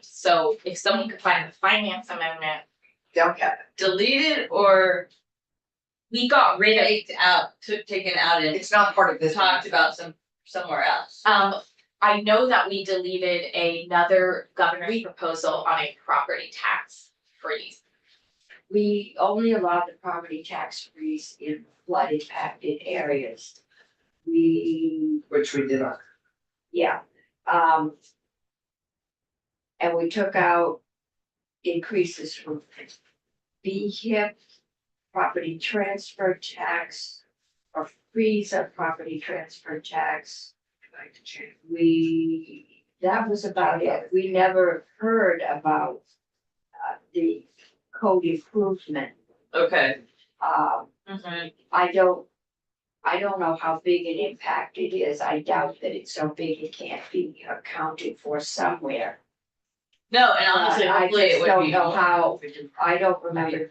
So if someone could find the finance amendment, Don't have it. Deleted or we got rid taken out and It's not part of this. talked about somewhere else. of, I know that we deleted another governor's proposal on a property tax freeze. We only allow the property tax freeze in flood impacted areas. Which we did on. Yeah, and we took out increases from BHIP, property transfer tax, or freeze of property transfer tax. That was about it. We never heard about the code improvement. Okay. I don't know how big an impact it is. I doubt that it's so big it can't be accounted for somewhere. No, and honestly, I hopefully it just would don't be. know how. I don't remember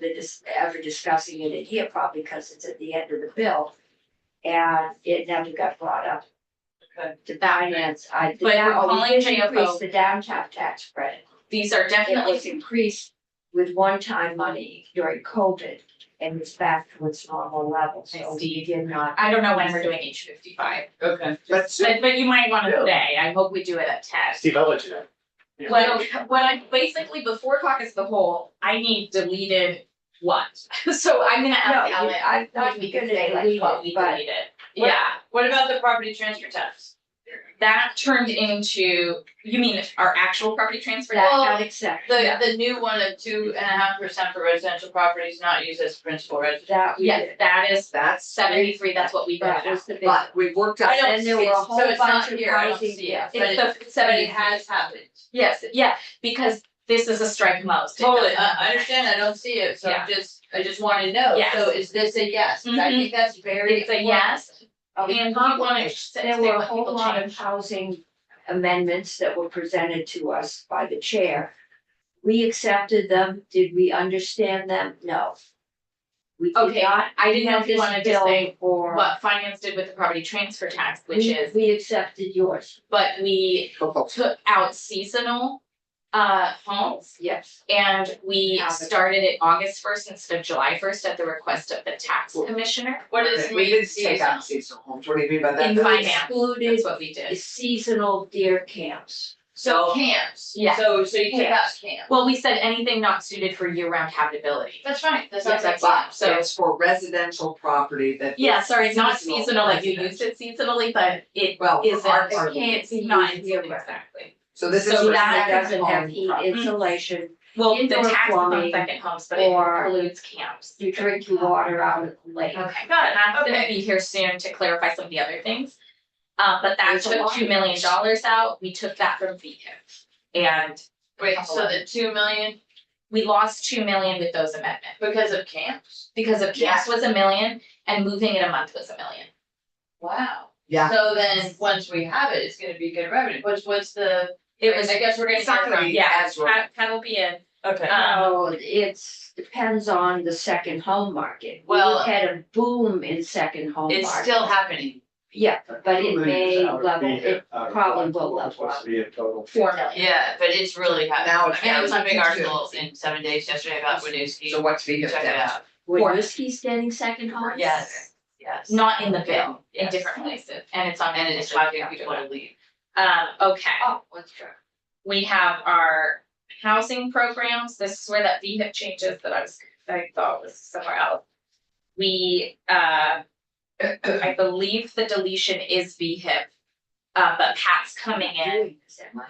ever discussing it in here, probably because it's at the end of the bill. And it never got brought up. Okay. To finance, But we're calling we did JFO. increase the downtown tax credit. These are It definitely, was increased with one-time money during COVID and it's back to its normal level, so we did not. I don't know when we're doing H55, Okay. but you might wanna stay, I hope we do it at 10. Steve, I'll let you know. Yeah. When I, basically, before caucus of the whole, I need deleted what? So I'm gonna No, ask Ellen, I'm not if we can gonna say like delete what we it, but deleted. Yeah, What about the property transfer tax? that turned into, you mean our actual property transfer? that Well, got accepted. The new one of 2.5% for residential properties not used as principal residence. That we Yes, did. that is That's 73, that's what we That voted was out. the big. But we worked out. I don't And see there were it, a so whole it's not bunch of here, I don't housing see it, deals. but It's the but it 73. has happened. Yes, yeah, because this is a strike most. It Totally, doesn't- I understand, I don't see it, so Yeah. I just wanna know, Yes. so is this a yes? 'Cause I Mhm. think that's very. It's a important. yes, Oh, and we wanted to There say were a what whole people lot of changed. housing amendments that were presented to us by the chair. We accepted them. Did we understand them? No. We did Okay, not. I didn't know if you have wanted this to bill say for. what finance did with the property transfer tax, which is, We accepted yours, but we took out seasonal homes. yes. And we Have it. started it August 1st instead of July 1st at the request of the tax commissioner What does We mean didn't take out seasonal? seasonal homes, what do you mean by that? in We finance. excluded That's what we did. seasonal deer camps. So camps. Yeah. So you take out camp. Well, we said anything not suited for year-round habitability. That's fine, that's Yes, not that's like fine. So, It's for residential property that. yeah, is sorry, it's not seasonal like you residential. used it seasonally, but it Well, isn't, for our part of it. it's be not used year-round. exactly. So this is. So for that second doesn't have home heat, property. insulation, Well, the Indoor tax is on plumbing second homes, but it or- includes camps. you drink your water out of the lake. Okay, got it. I'm gonna Okay. be here soon to clarify some of the other things. But that There's a took lot $2 of million things. out. We took that from VHIP. And Wait, so the 2 million we lost 2 million with those amendments. because of camps? Because of camps was $1 million and moving it a month was $1 million. Wow. Yeah. So then, once we have it, it's gonna be good revenue, what's the, It was, I guess we're gonna It's not hear gonna from, be yeah, as right. Pat will be in. okay. No, it's depends on the second home market. Well- We had a boom in second home market. It's still happening, Yeah, but it may level, it Out of probably what will was level supposed out. to be a total. 4 million. yeah, but it's really happening. Now it's I mean, I was on a big down to article 2. in 7 Days yesterday about Winooski, So what's the? check it out, Were Whiskey's getting second homes? yes, yes. Not in the bill, in Yes. different places, and it's on. And it's causing people to leave. Okay, Oh, let's try. we have our housing programs, this is where that VHIP changes that I thought was somewhere else. We, I believe the deletion is VHIP, but Pat's coming in. Doing this, am I?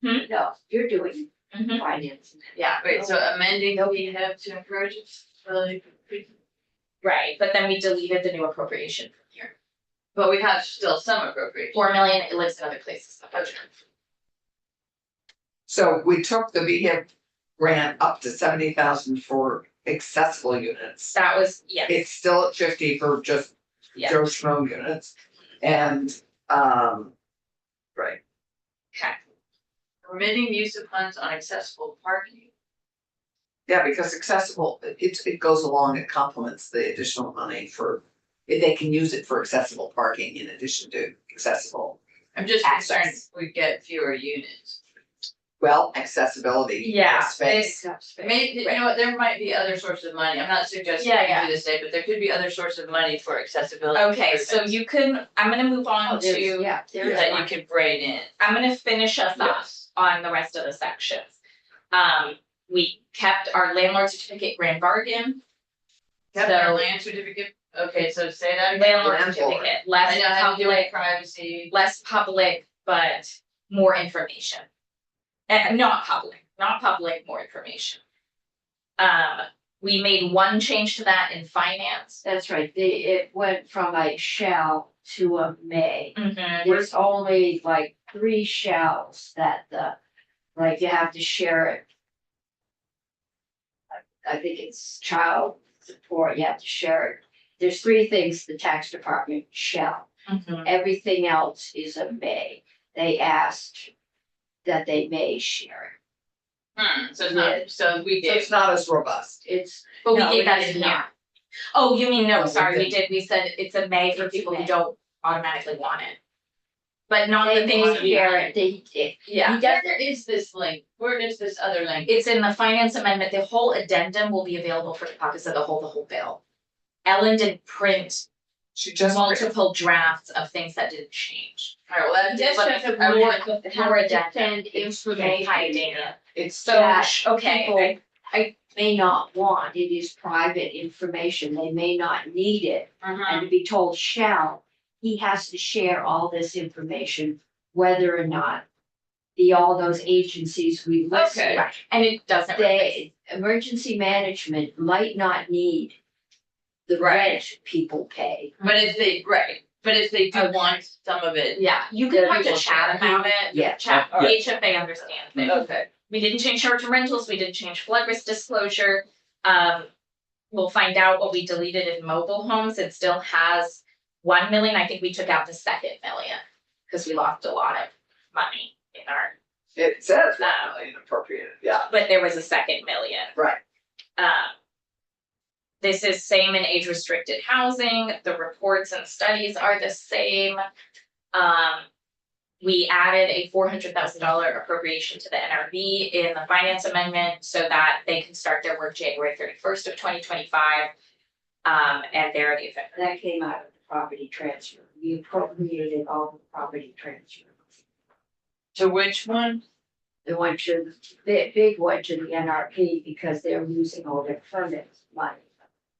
Hmm? No, you're doing Mhm. finance. Yeah, Wait, so amending we have to encourage right, but then we deleted the new appropriation from here. but we have still some appropriation. 4 million, it lives in other places. in the budget. So we took the VHIP grant up to 70,000 for accessible units. That was, yes, It's still at 50 for just yeah, Joe Schmo units. And, right, okay. Permitting use of funds on accessible parking. yeah, because accessible, it goes along, it complements the additional money for, if they can use it for accessible parking in addition to accessible. I'm just concerned Access. we get fewer units. Well, accessibility. Yeah, Space. Maybe, you know what, there might be other sources of money. I'm not suggesting Yeah, we yeah. do this day, but there could be other sources of money for accessibility. Okay, so improvements you can, I'm gonna move on Oh, there's, to, yeah, there's that one. you could braid in. I'm gonna finish us up Yes. on the rest of the sections. We kept our landlord certificate grand bargain. Kept our So- land certificate, okay, so say that again. Landlord Landlord. certificate, I less know how to do it, public, privacy. less public, but more information. Not public, more information. We made one change to that in finance. That's right, it went from a shall to a may. Mhm. There's only like 3 shalls that like you have to share it. I think it's child support, you have to share it. There's 3 things the tax department shall. Mhm. Everything else is a may. They asked that they may share So it's not, so we So gave, it's not as robust. it. It's. But we no, gave it that is in here. not. Oh, you mean, Oh, no, we sorry, we did. did, we said it's a may for It's a people who may. don't automatically want it. But not the They things may that we. share it, Yeah. there is this link, where is this other link? It's in the finance amendment, the whole addendum will be available for the caucus of the whole bill. Ellen did print She just. multiple drafts of things that didn't change. Alright, well, that Just let as me- a I would- more, More have to addendum. send information. Hi, Dana. It's So, That okay, people may not want, it is private information, they may not need it. Mhm. And to be told shall, he has to share all this information, whether or not all those agencies we listed. Okay. right, and it doesn't replace. Emergency management might not need the Right. rent people pay. But if they, right, but if they do want some of it. Yeah, you can There have to people chat share. about it. Yeah. Chat, Yeah. HFA understands it. Okay. We didn't change short-term rentals, we didn't change flood risk disclosure. We'll find out what we deleted in mobile homes, it still has 1 million, I think we took out the second million. Cause we lost a lot of money in our, It says not inappropriate, yeah, but there was a second million. right. This is same in age restricted housing, the reports and studies are the same. We added a $400,000 appropriation to the NRV in the finance amendment so that they can start their work January 31st of 2025. And they're the effective. That came out of the property transfer. We appropriated all the property transfer. To which one? The one to, the big one to the NRP because they're losing all their permit money,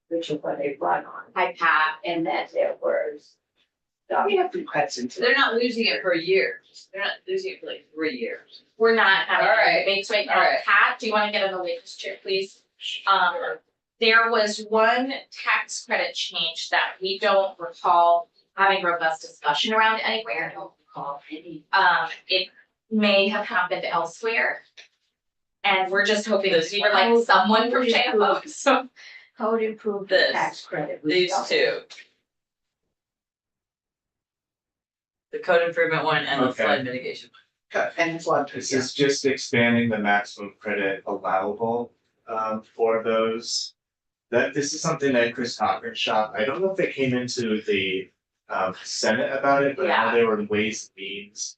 which is what they run on. Pat. And then there was. We have to question So they're not losing it for a year, they're not losing it for like 3 years. We're not having All right. any debates right now. All right. Pat, do you wanna get on the latest chair, please? There was one tax credit change that we don't recall having robust discussion around anywhere. I don't recall any. It may have happened elsewhere. And we're just hoping that This we were like someone from JFO, so. Code improved This, tax credit. was These doubled. two. The code improvement one and the Okay. flood mitigation. And flood. This is just expanding the maximum credit allowable for those. This is something that Chris Cochran shot. I don't know if it came into the Senate about it, but I know there were ways and means.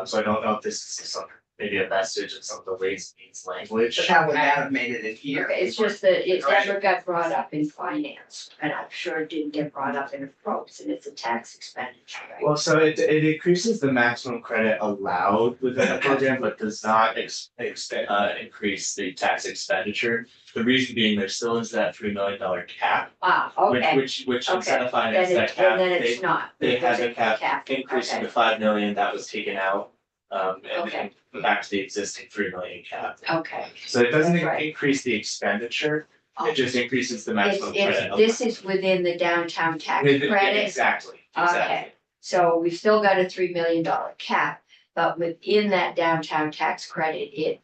So I don't know if this is something maybe a vestige of some of the ways and means language. But how would that have made it in here? Okay, it's just that it never got brought up in finance, and I'm sure it didn't get brought up in approps, and it's a tax expenditure, right? Well, so it increases the maximum credit allowed within the program, but does not increase the tax expenditure. The reason being, there still is that $3 million cap, Okay, which okay. instead of then finance, it, that cap, and then it's not. they had the There's a cap increasing to 5 million, that was taken out. And Okay. then back to the existing 3 million cap. Okay. So it doesn't That's right. increase the expenditure, it just increases the maximum credit. This is within the downtown tax With- yeah, credit. Exactly, Okay, exactly. so we've still got a $3 million cap, but within that downtown tax credit, it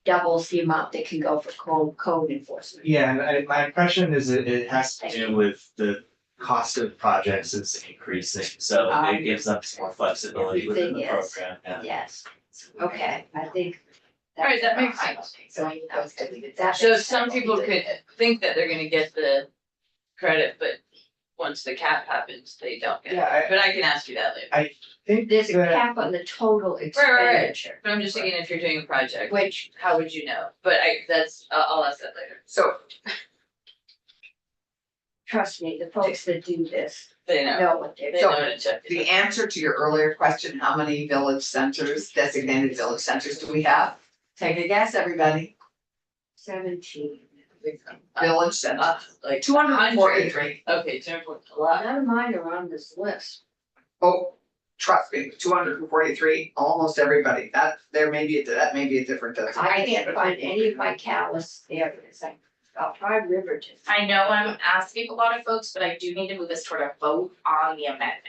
doubles the amount that can go for code enforcement. Yeah, and my impression is it has to do with the cost of projects is increasing, so it gives us more flexibility within the Everything is. program, yeah. Yes, okay, I think. Alright, that makes sense. So that was good. That So makes some sense. people could think that they're gonna get the credit, but once the cap happens, they don't get it. Yeah, But I can ask you that later. Think There's a that- cap on the total right. expenditure, But I'm just thinking if you're doing a project, which, how would you know? But I'll ask that later. So trust me, the folks that do this They know, know what they're they doing. know to check it. the answer to your earlier question, how many village centers, designated village centers do we have? Take a guess, everybody. 17. Village centers. Like 243. Okay, 240, a lot. None of mine are on this list. Oh, trust me, 243, almost everybody. That may be a different designation. I can't find any of my callous areas. I'll try Riverton. I know I'm asking a lot of folks, but I do need to move us toward a vote on the amendment.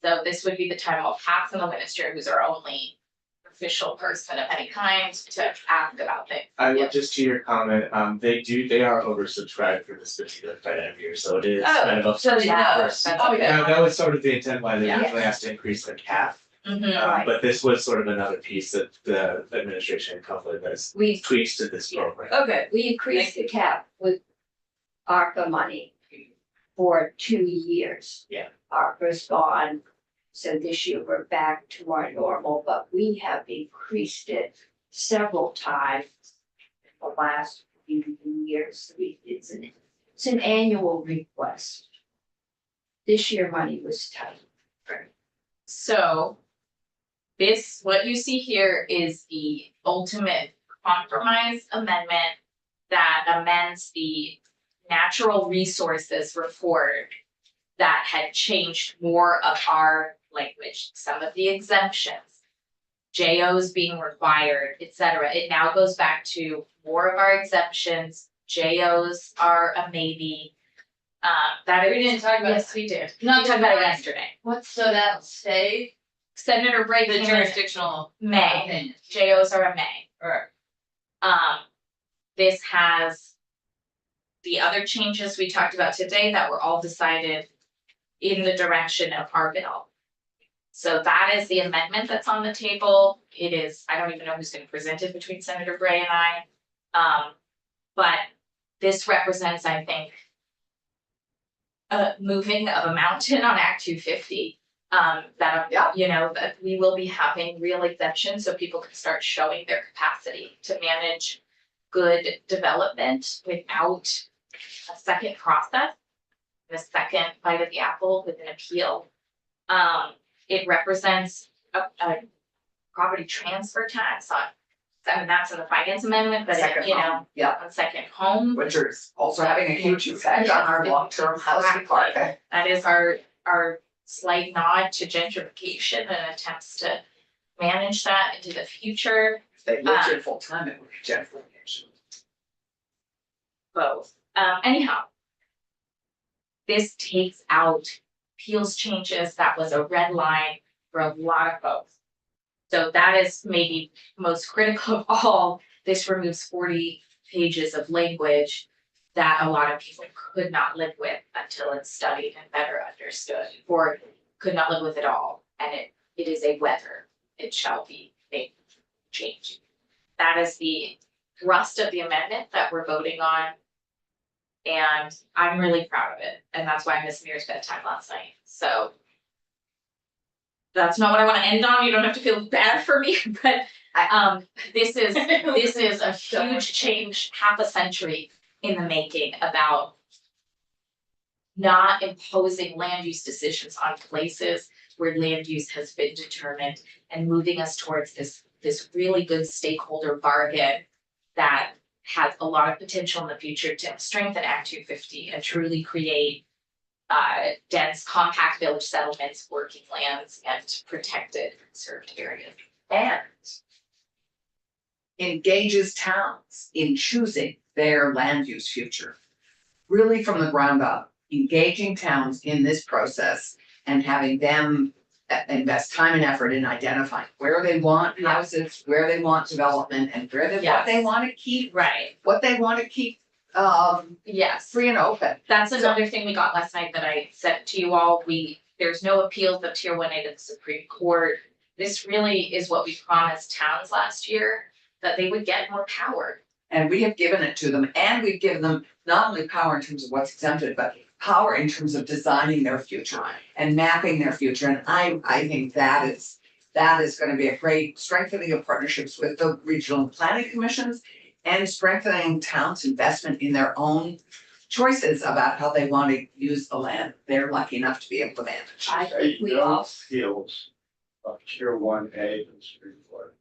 So this would be the time I'll pass on the minister, who's our only official person of any kind, to ask about things. I Yep. would just to your comment, they are oversubscribed for this particular credit year, so it is Oh, kind of a so they know. first. That's okay. That was sort of the intent why they Yeah. originally asked to increase the cap. Mhm. Right. But this was sort of another piece that the administration had come up with as We, tweaks to this program. Okay, we increased the cap with ARPA money for 2 years. Yeah. ARPA's gone, so this year we're back to our normal, but we have increased it several times in the last few years. It's an annual request. This year money was tight. So what you see here is the ultimate compromise amendment that amends the natural resources report that had changed more of our language, some of the exemptions, JOs being required, et cetera. It now goes back to more of our exemptions, JOs are a maybe. That we didn't talk about. yes, we did. We Not talked about it tonight. yesterday. So that'll stay Senator Bray the came in jurisdictional May, opinion. JOs are a May. Or, This has the other changes we talked about today that were all decided in the direction of our bill. So that is the amendment that's on the table. It is, I don't even know who's gonna present it between Senator Bray and I. But this represents, I think, a moving of a mountain on Act 250. Yeah. You know, that we will be having real exemptions so people can start showing their capacity to manage good development without a second process, and a second bite of the apple with an appeal. It represents a property transfer tax on, I mean, that's in the finance amendment, but Second you know, home, yeah. on second home. Which is also having a huge effect on our long-term housing market. That is our slight nod to gentrification and attempts to manage that into the future, If they lived here full time, it would be gentrification. both. Anyhow. This takes out Peel's changes, that was a red line for a lot of folks. So that is maybe most critical of all, this removes 40 pages of language that a lot of people could not live with until it's studied and better understood, or could not live with at all. And it is a whether it shall be made change. That is the thrust of the amendment that we're voting on. And I'm really proud of it, and that's why I missed Mira's bedtime last night, so. That's not what I wanna end on, you don't have to feel bad for me, but This is a huge change, half a century in the making about not imposing land use decisions on places where land use has been determined and moving us towards this really good stakeholder bargain that has a lot of potential in the future to strengthen Act 250 and truly create dense, compact village settlements, working lands, and protected conserved areas. And engages towns in choosing their land use future. Really from the ground up, engaging towns in this process and having them invest time and effort in identifying where they want houses, where they want development, and where they, what they Yes. wanna keep, Right, what they wanna keep, yes. free and open. That's another thing we got last night that I sent to you all. There's no appeals of tier 1A to the Supreme Court. This really is what we promised towns last year, that they would get more power. And we have given it to them, and we've given them not only power in terms of what's exempted, but power in terms of designing their future and mapping their future. And I think that is gonna be a great strengthening of partnerships with the regional planning commissions and strengthening towns' investment in their own choices about how they want to use the land they're lucky enough to be able to manage. I think we No all, appeals of tier 1A to the Supreme Court.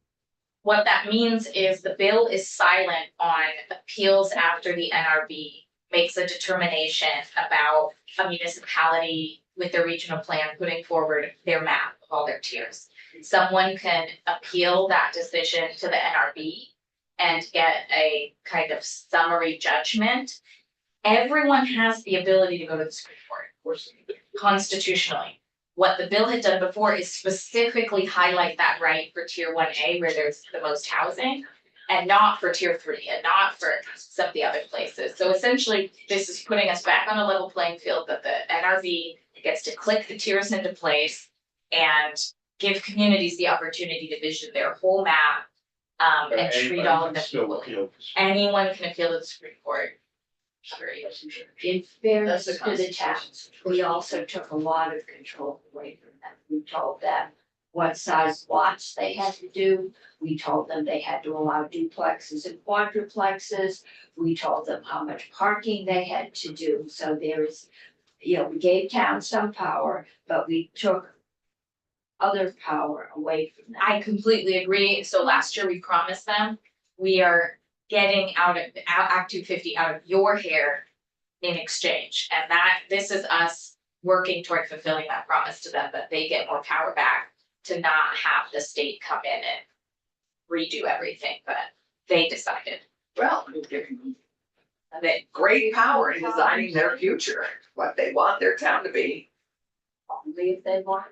What that means is the bill is silent on appeals after the NRB makes a determination about a municipality with their regional plan putting forward their map of all their tiers. Someone can appeal that decision to the NRB and get a kind of summary judgment. Everyone has the ability to go to the Supreme Court constitutionally. What the bill had done before is specifically highlight that right for tier 1A where there's the most housing and not for tier 3 and not for some of the other places. So essentially, this is putting us back on a level playing field that the NRB gets to click the tiers into place and give communities the opportunity to vision their whole map and treat all of them Still equally. appeal. Anyone can appeal to the Supreme Court. Period. in fairness That's to the the Constitution. towns, we also took a lot of control away from them. We told them what size lots they had to do. We told them they had to allow duplexes and quadruplexes. We told them how much parking they had to do. So there is, we gave towns some power, but we took other power away from them. I completely agree. So last year we promised them, we are getting out of Act 250 out of your hair in exchange. And this is us working toward fulfilling that promise to them, that they get more power back to not have the state come in and redo everything, but they decided. Well, we've given them That great power in designing their future, what they want their town to be. Only if they want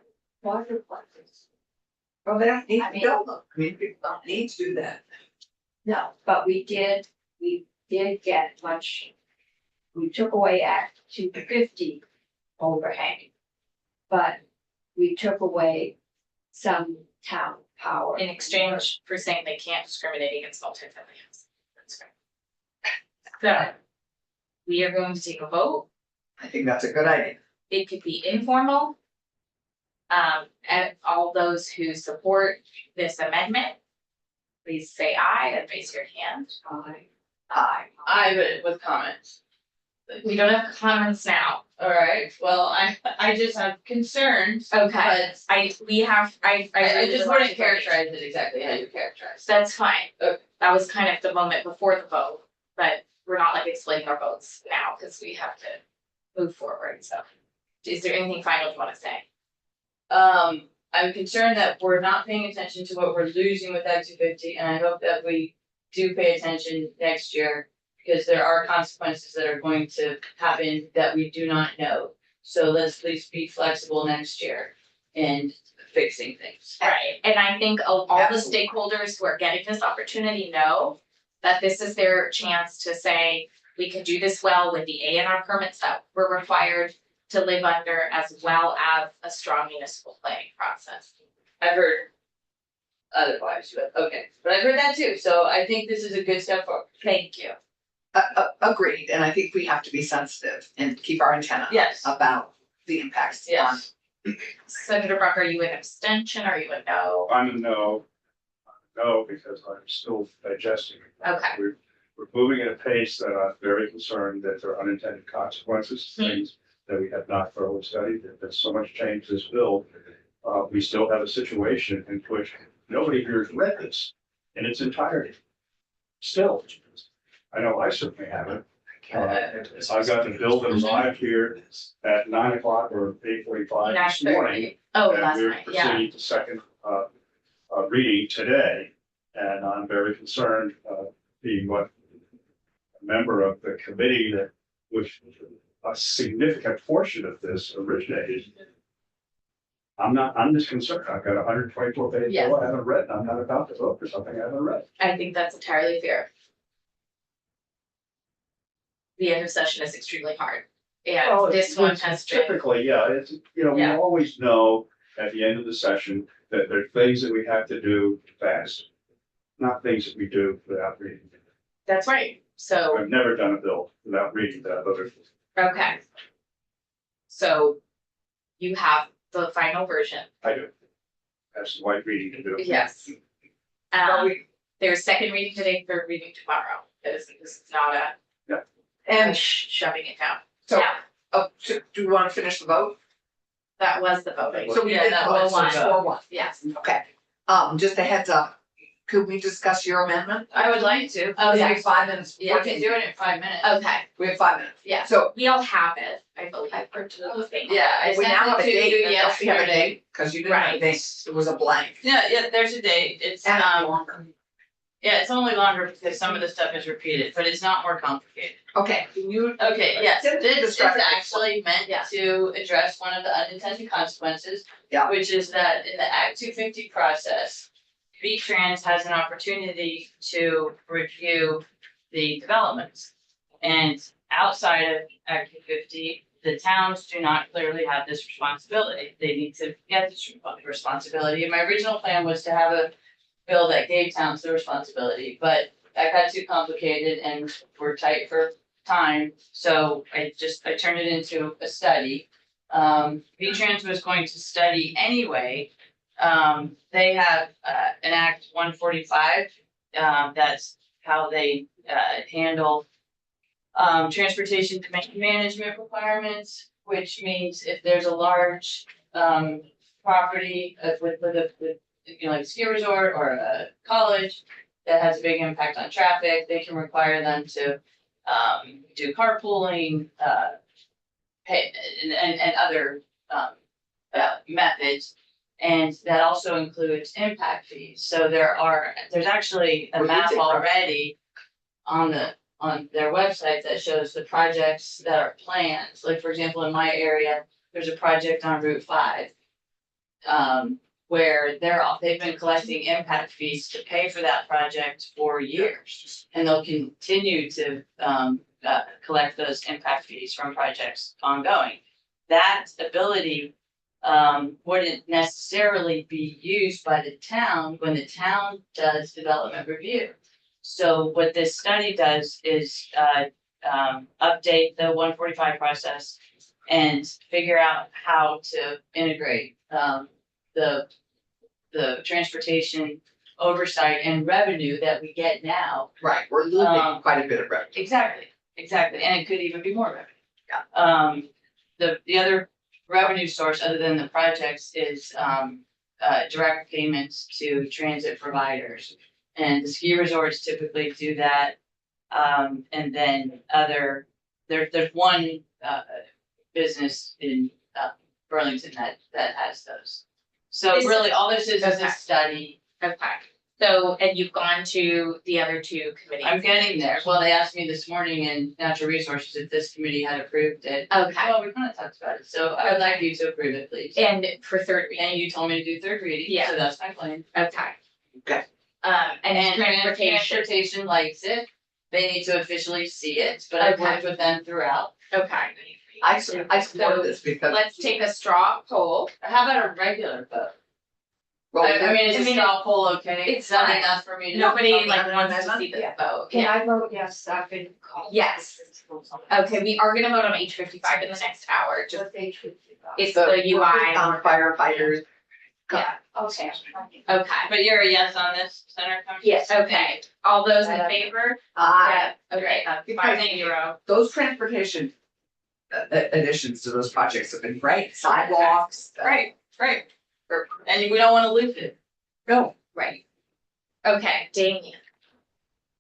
quadruplexes. Well, they don't need I to mean- build them. I mean, people don't need to do that. No, but we did get much, we took away Act 250 overhang. But we took away some town power. in exchange for saying they can't discriminate against multifamily housing. That's right. So we are going to take a vote. I think that's a good idea. It could be informal. And all those who support this amendment, please say aye and raise your hand. Aye. But with comments. We don't have comments now. All right, well, I just have concerns, Okay, but I just just want wouldn't to characterize it exactly how you characterize. That's fine. Okay. That was kind of the moment before the vote, but we're not like explaining our votes now because we have to move forward, so. Is there anything final you want to say? I'm concerned that we're not paying attention to what we're losing with Act 250, and I hope that we do pay attention next year. Because there are consequences that are going to happen that we do not know. So let's please be flexible next year in fixing things. Right, and I think all the Absolutely. stakeholders who are getting this opportunity know that this is their chance to say, we can do this well with the A&R permits that we're required to live under, as well as a strong municipal planning process. I've heard otherwise, but okay, but I've heard that too, so I think this is a good step forward. Thank you. Agreed, and I think we have to be sensitive and keep our antenna Yes. about the impacts on. Yes. Senator Brock, are you an abstention? Are you a no? I'm a no. know because I'm still digesting. it. Okay. We're moving at a pace that I'm very concerned that there are unintended consequences, things that we have not thoroughly studied. There's so much change to this bill. We still have a situation in which nobody here has read this in its entirety. Still, I know I certainly haven't. I've got the bill that arrived here at 9 o'clock or 8:45 this morning. 9:30. Oh, And last we're night, yeah. proceeding to second reading today. And I'm very concerned, being what a member of the committee that, which a significant portion of this originated. I'm just concerned. I've got 124 pages Yes. I haven't read, and I'm not about to vote for something I haven't read. I think that's entirely fair. The end of session is extremely hard. Well, And this one it's has been, typically, yeah, it's, you know, we Yeah. always know at the end of the session that there are things that we have to do fast. Not things that we do without reading. that's right. So, I've never done a bill without reading that other. okay. So you have the final version. I do. Have some light reading to do. Yes. There's second reading today, third reading tomorrow. This is not a And shoving it down. so, Yeah, do we wanna finish the vote? that was the voting. So we Yeah, did that vote was the vote. 4-1. Yes. Okay, just a heads up, could we discuss your amendment? I would like to. Oh, We yeah. have 5 minutes. We can do it in 5 minutes. Okay, We have 5 minutes. yeah. So We all have it, I believe, for the thing. Yeah, I we sent now have it a to date, you don't we have a yesterday. date? Cause you didn't have a Right. date, it was a blank. Yeah, there's a date. It's, And yeah, it's only longer because some of the stuff is repeated, but it's not more complicated. okay, can you, Okay, yes, Tim, this is describe it. actually meant Yeah. to address one of the unintended consequences. Yeah. Which is that in the Act 250 process, V-Trans has an opportunity to review the developments. And outside of Act 250, the towns do not clearly have this responsibility. They need to get this responsibility. And my original plan was to have a bill that gave towns the responsibility, but that got too complicated and we're tight for time, so I turned it into a study. V-Trans was going to study anyway. They have an Act 145, that's how they handle transportation demand management requirements, which means if there's a large property with you know, like a ski resort or a college that has a big impact on traffic, they can require them to do carpooling, pay and other methods. And that also includes impact fees. So there's actually a Well, you map did, right? already on their website that shows the projects that are planned. Like, for example, in my area, there's a project on Route 5. Where they've been collecting impact fees to pay for that project for years. And they'll continue to collect those impact fees from projects ongoing. That ability wouldn't necessarily be used by the town when the town does development review. So what this study does is update the 145 process and figure out how to integrate the transportation oversight and revenue that we get now. right, we're losing quite a bit of revenue. Exactly, and it could even be more revenue. The other revenue source other than the projects is direct payments to transit providers. And the ski resorts typically do that. And then there's one business in Burlington that has those. So Is- really, all this is Okay. a study. Okay. So, and you've gone to the other two committees? I'm getting there. Well, they asked me this morning in Natural Resources if this committee had approved it. Okay, Well, we kind of talked about it, so I would like you to approve it, please. and for third reading? And you told me to do third reading, Yeah. so that's my plan. Okay. Okay. And transportation, Transportation likes it. They need to officially see it, but I've Okay. worked with them throughout. okay. I support this because. Let's take a straw poll. How about a regular vote? Well, I mean, is I a mean, straw poll okay? it's Is that fine. enough for me to? Nobody something like on wants an to see amendment? the Yeah. vote. Can Yeah. I vote yes, I've been called. Yes. Okay, we are gonna vote on H 55 in the next hour, just Just H 55. it's So the UI. firefighters, Yeah, Okay. okay. But you're a yes on this, Senator Cummings? Yes. Okay, all those in favor? Ah, Okay, that's Because- 5-0. those transportation additions to those projects have been great, sidewalks. Right, and we don't wanna lose it. No, Right. Okay, Damien.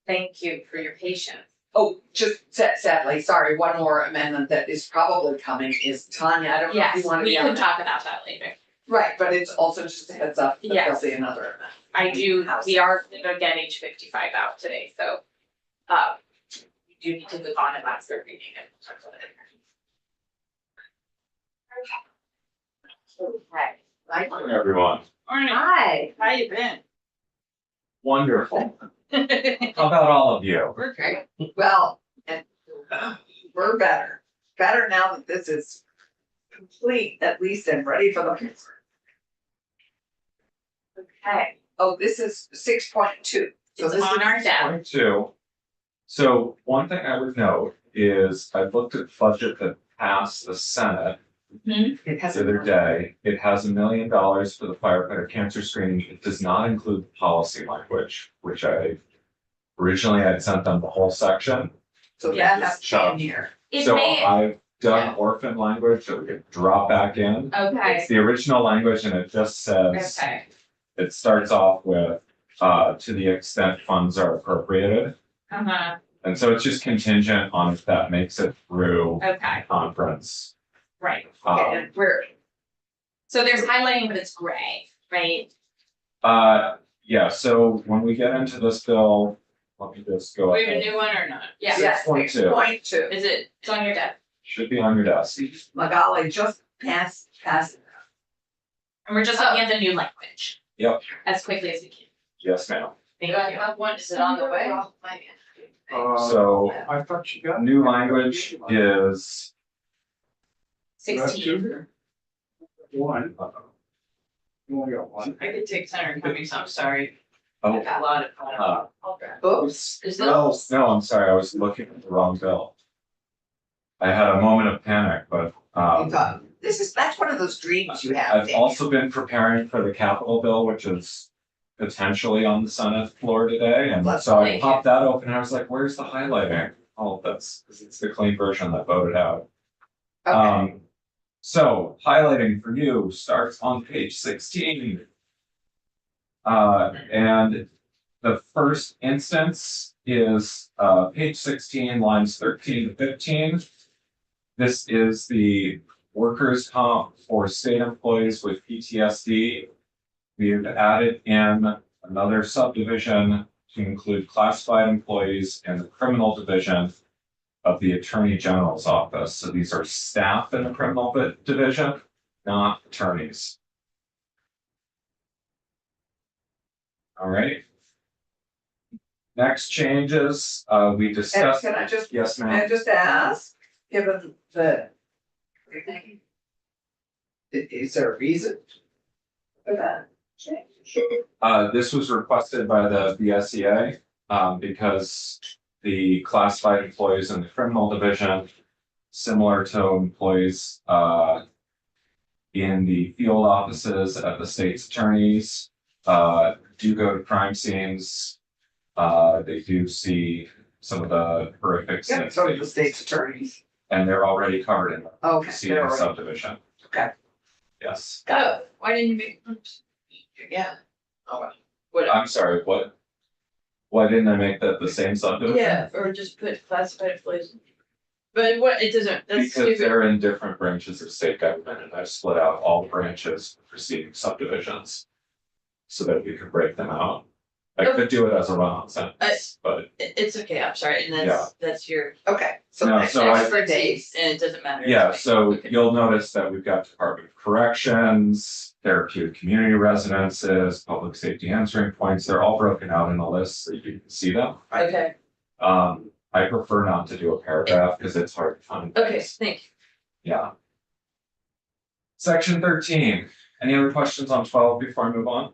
Thank you for your patience. oh, just sadly, sorry, one more amendment that is probably coming is Tanya, I don't know if Yes, you wanna we be can on that. talk about that later. Right, but it's also just a heads up that there'll Yes. be another amendment. I do, we are gonna get H55 out today, so, we do need to move on and that's their reading it. Okay. Right? Morning, everyone. Morning, Hi. how you been? Wonderful. How about all of you? We're great. Well, and we're better now that this is complete, at least, and ready for the. Okay, Oh, this is 6.2. So it's this on is our desk. Point two. So one thing I would note is I looked at budget that passed the Senate It has the other day. It has $1 million for the firefighter cancer screening. It does not include the policy language, which I originally had sent them the whole section. So Yeah. that has to be in here. It So may, I've done orphan language that we could drop back in. okay, It's the original language and it just says, okay, it starts off with, to the extent funds are appropriated. And so it's just contingent on if that makes it through okay, conference. right. And we're, So there's highlighting, but it's gray, right? Yeah, so when we get into this bill, let me just go. We have a ahead. new one or not? Yeah, yes, 6.2. 6.2. Is it, it's on your desk. Should be on your desk. Magali just pass it. And we're just looking at the new language. Yep. As quickly as we can. Yes, ma'am. Thank do I you. have one, is it on the way? So I thought you got. new language is, 16. One. You only got one. I could take Senator Cummings, I'm sorry. oh, A lot of. Oops. Is no, this? no, I'm sorry, I was looking at the wrong bill. I had a moment of panic, but, You thought, that's one of those dreams you have. I've also been preparing for the capital bill, which is potentially on the Senate floor today, and Let's so I see. popped that open, I was like, where's the highlighting? Oh, that's, 'cause it's the clean version that voted out. Okay, So highlighting for you starts on page 16. And the first instance is, page 16, lines 13 to 15. This is the workers' comp for state employees with PTSD. We've added in another subdivision to include classified employees in the criminal division of the Attorney General's office. So these are staff in the criminal division, not attorneys. All right. Next changes, we and discussed. can I just, Yes, can ma'am. I just ask, given the. Is there a reason for that change? This was requested by the BSEA, because the classified employees in the criminal division, similar to employees, in the field offices at the state's attorneys, do go to crime scenes. They do see some of the horrific Yeah, scenes, so do the state's attorneys. and they're already covered in the Okay. CA subdivision. Okay. Yes. Oh, why didn't you make? Yeah. Oh, well. What, I'm sorry, what? Why didn't I make that the same subdivision? yeah, or just put classified employees. But what, it doesn't, that's Because stupid. they're in different branches of state government, and I've split out all the branches preceding subdivisions. So that we could break them out. I could do it as a run-on sentence, but It's okay, I'm sorry, and that's your Okay, so No, next so I- expertise, and it doesn't matter. yeah, so Okay. you'll notice that we've got Department of Corrections, therapeutic community residences, public safety answering points, they're all broken out in a list so you can see them. Okay, I prefer not to do a paragraph because it's hard to find. okay, things. thank you. Yeah. Section 13, any other questions on 12 before I move on?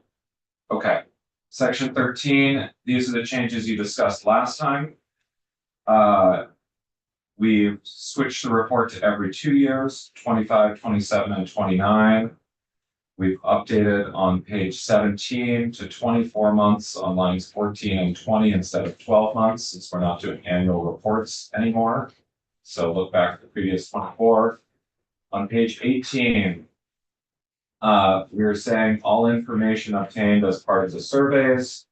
Okay, section 13, these are the changes you discussed last time. We've switched the report to every 2 years, 25, 27, and 29. We've updated on page 17 to 24 months on lines 14 and 20 instead of 12 months, since we're not doing annual reports anymore. So look back at the previous 24. On page 18, we are saying all information obtained as part of the surveys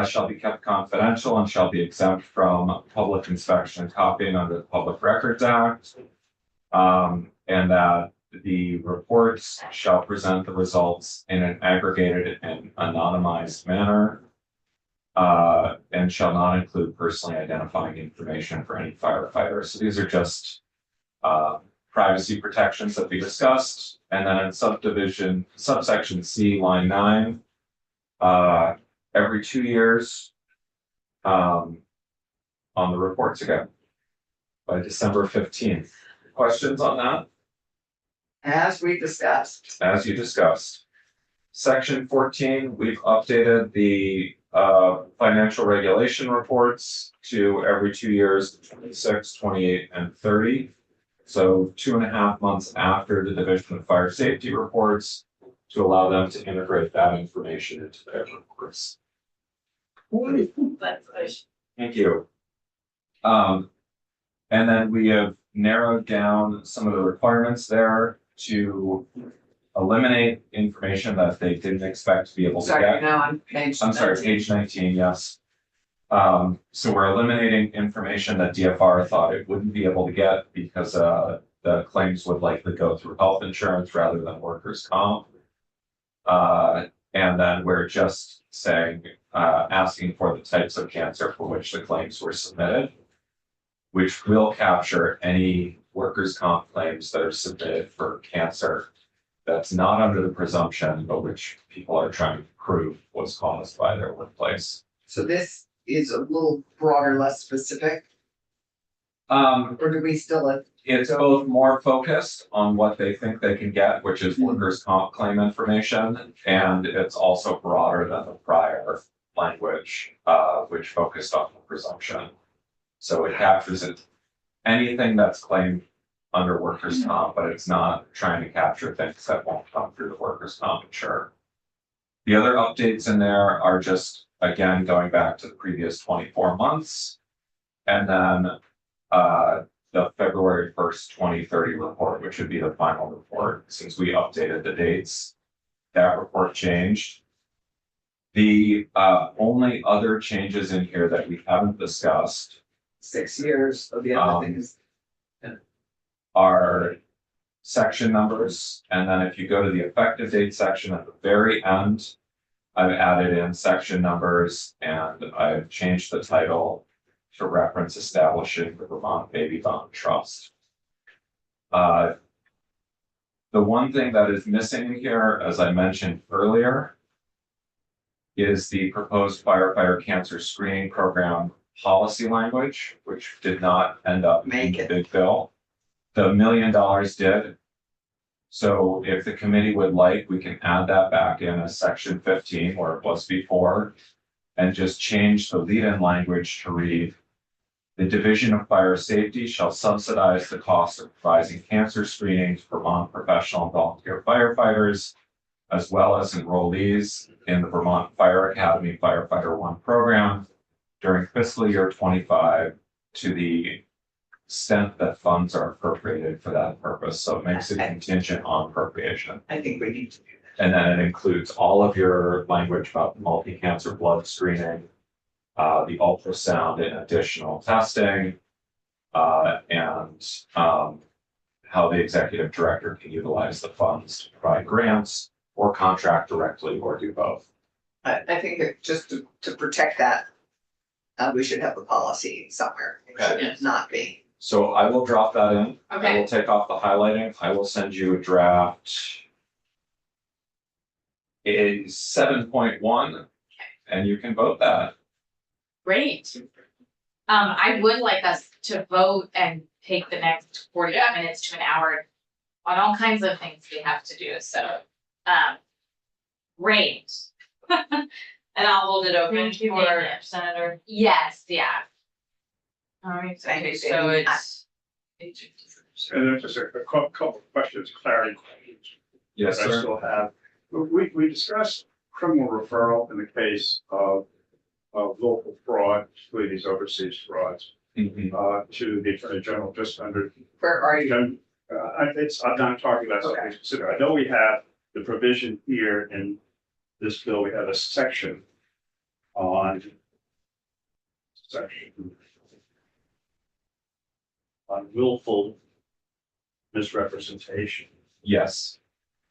shall be kept confidential and shall be exempt from public inspection and copying under the Public Records Act. And that the reports shall present the results in an aggregated and anonymized manner. And shall not include personally identifying information for any firefighter. So these are just privacy protections that we discussed. And then in subsection C, line 9, every 2 years on the reports again by December 15th. Questions on that? As we discussed. As you discussed. Section 14, we've updated the financial regulation reports to every 2 years, 26, 28, and 30. So 2.5 months after the Division of Fire Safety reports to allow them to integrate that information into their reports. Thank you. And then we have narrowed down some of the requirements there to eliminate information that they didn't expect to be able to Sorry, get. now on page. I'm sorry, 19. page 19, yes. So we're eliminating information that DFR thought it wouldn't be able to get because the claims would likely go through health insurance rather than workers' comp. And then we're just saying, asking for the types of cancer for which the claims were submitted, which will capture any workers' comp claims that are submitted for cancer that's not under the presumption, but which people are trying to prove was caused by their workplace. So this is a little broader, less specific, Um, or do we still? it's both more focused on what they think they can get, which is workers' comp claim information, and it's also broader than the prior language, which focused on the presumption. So it captures it, anything that's claimed under workers' comp, but it's not trying to capture things that won't come through the workers' comp insurer. The other updates in there are just, again, going back to the previous 24 months. And then the February 1st, 2030 report, which would be the final report, since we updated the dates. That report changed. The only other changes in here that we haven't discussed 6 years of the other things. are section numbers. And then if you go to the effective date section at the very end, I've added in section numbers and I've changed the title to reference establishing the Vermont Baby Bond Trust. The one thing that is missing here, as I mentioned earlier, is the proposed firefighter cancer screening program policy language, which did not end up in the big bill. The $1 million did. So if the committee would like, we can add that back in as section 15 where it was before and just change the lead-in language to read, the Division of Fire Safety shall subsidize the cost of providing cancer screening to Vermont professional and volunteer firefighters, as well as enrollees in the Vermont Fire Academy Firefighter 1 program during fiscal year 25 to the extent that funds are appropriated for that purpose. So it makes it contingent on appropriation. I think we need to do that. And then it includes all of your language about multi-cancer blood screening, the ultrasound and additional testing, and how the executive director can utilize the funds to provide grants or contract directly or do both. I think that just to protect that, we should have a policy somewhere. It Okay. should not be. So I will drop that in. I Okay, will take off the highlighting. I will send you a draft. It is 7.1 and you can vote that. great. I would like us to vote and take the next 45 minutes to an hour on all kinds of things we have to do, so, great. And I'll hold it open Thank you, for Dana. Senator. Yes, yeah. All right, Thank okay, you, so Dana. it's. And then just a couple of questions, clarity questions. Yes, that I sir. still have. We discussed criminal referral in the case of local fraud, particularly these overseas frauds, Mhm. to the Attorney General just under. Where are you? I'm not talking about something specific. I know we have the provision here in this bill, we have a section on willful misrepresentation. Yes.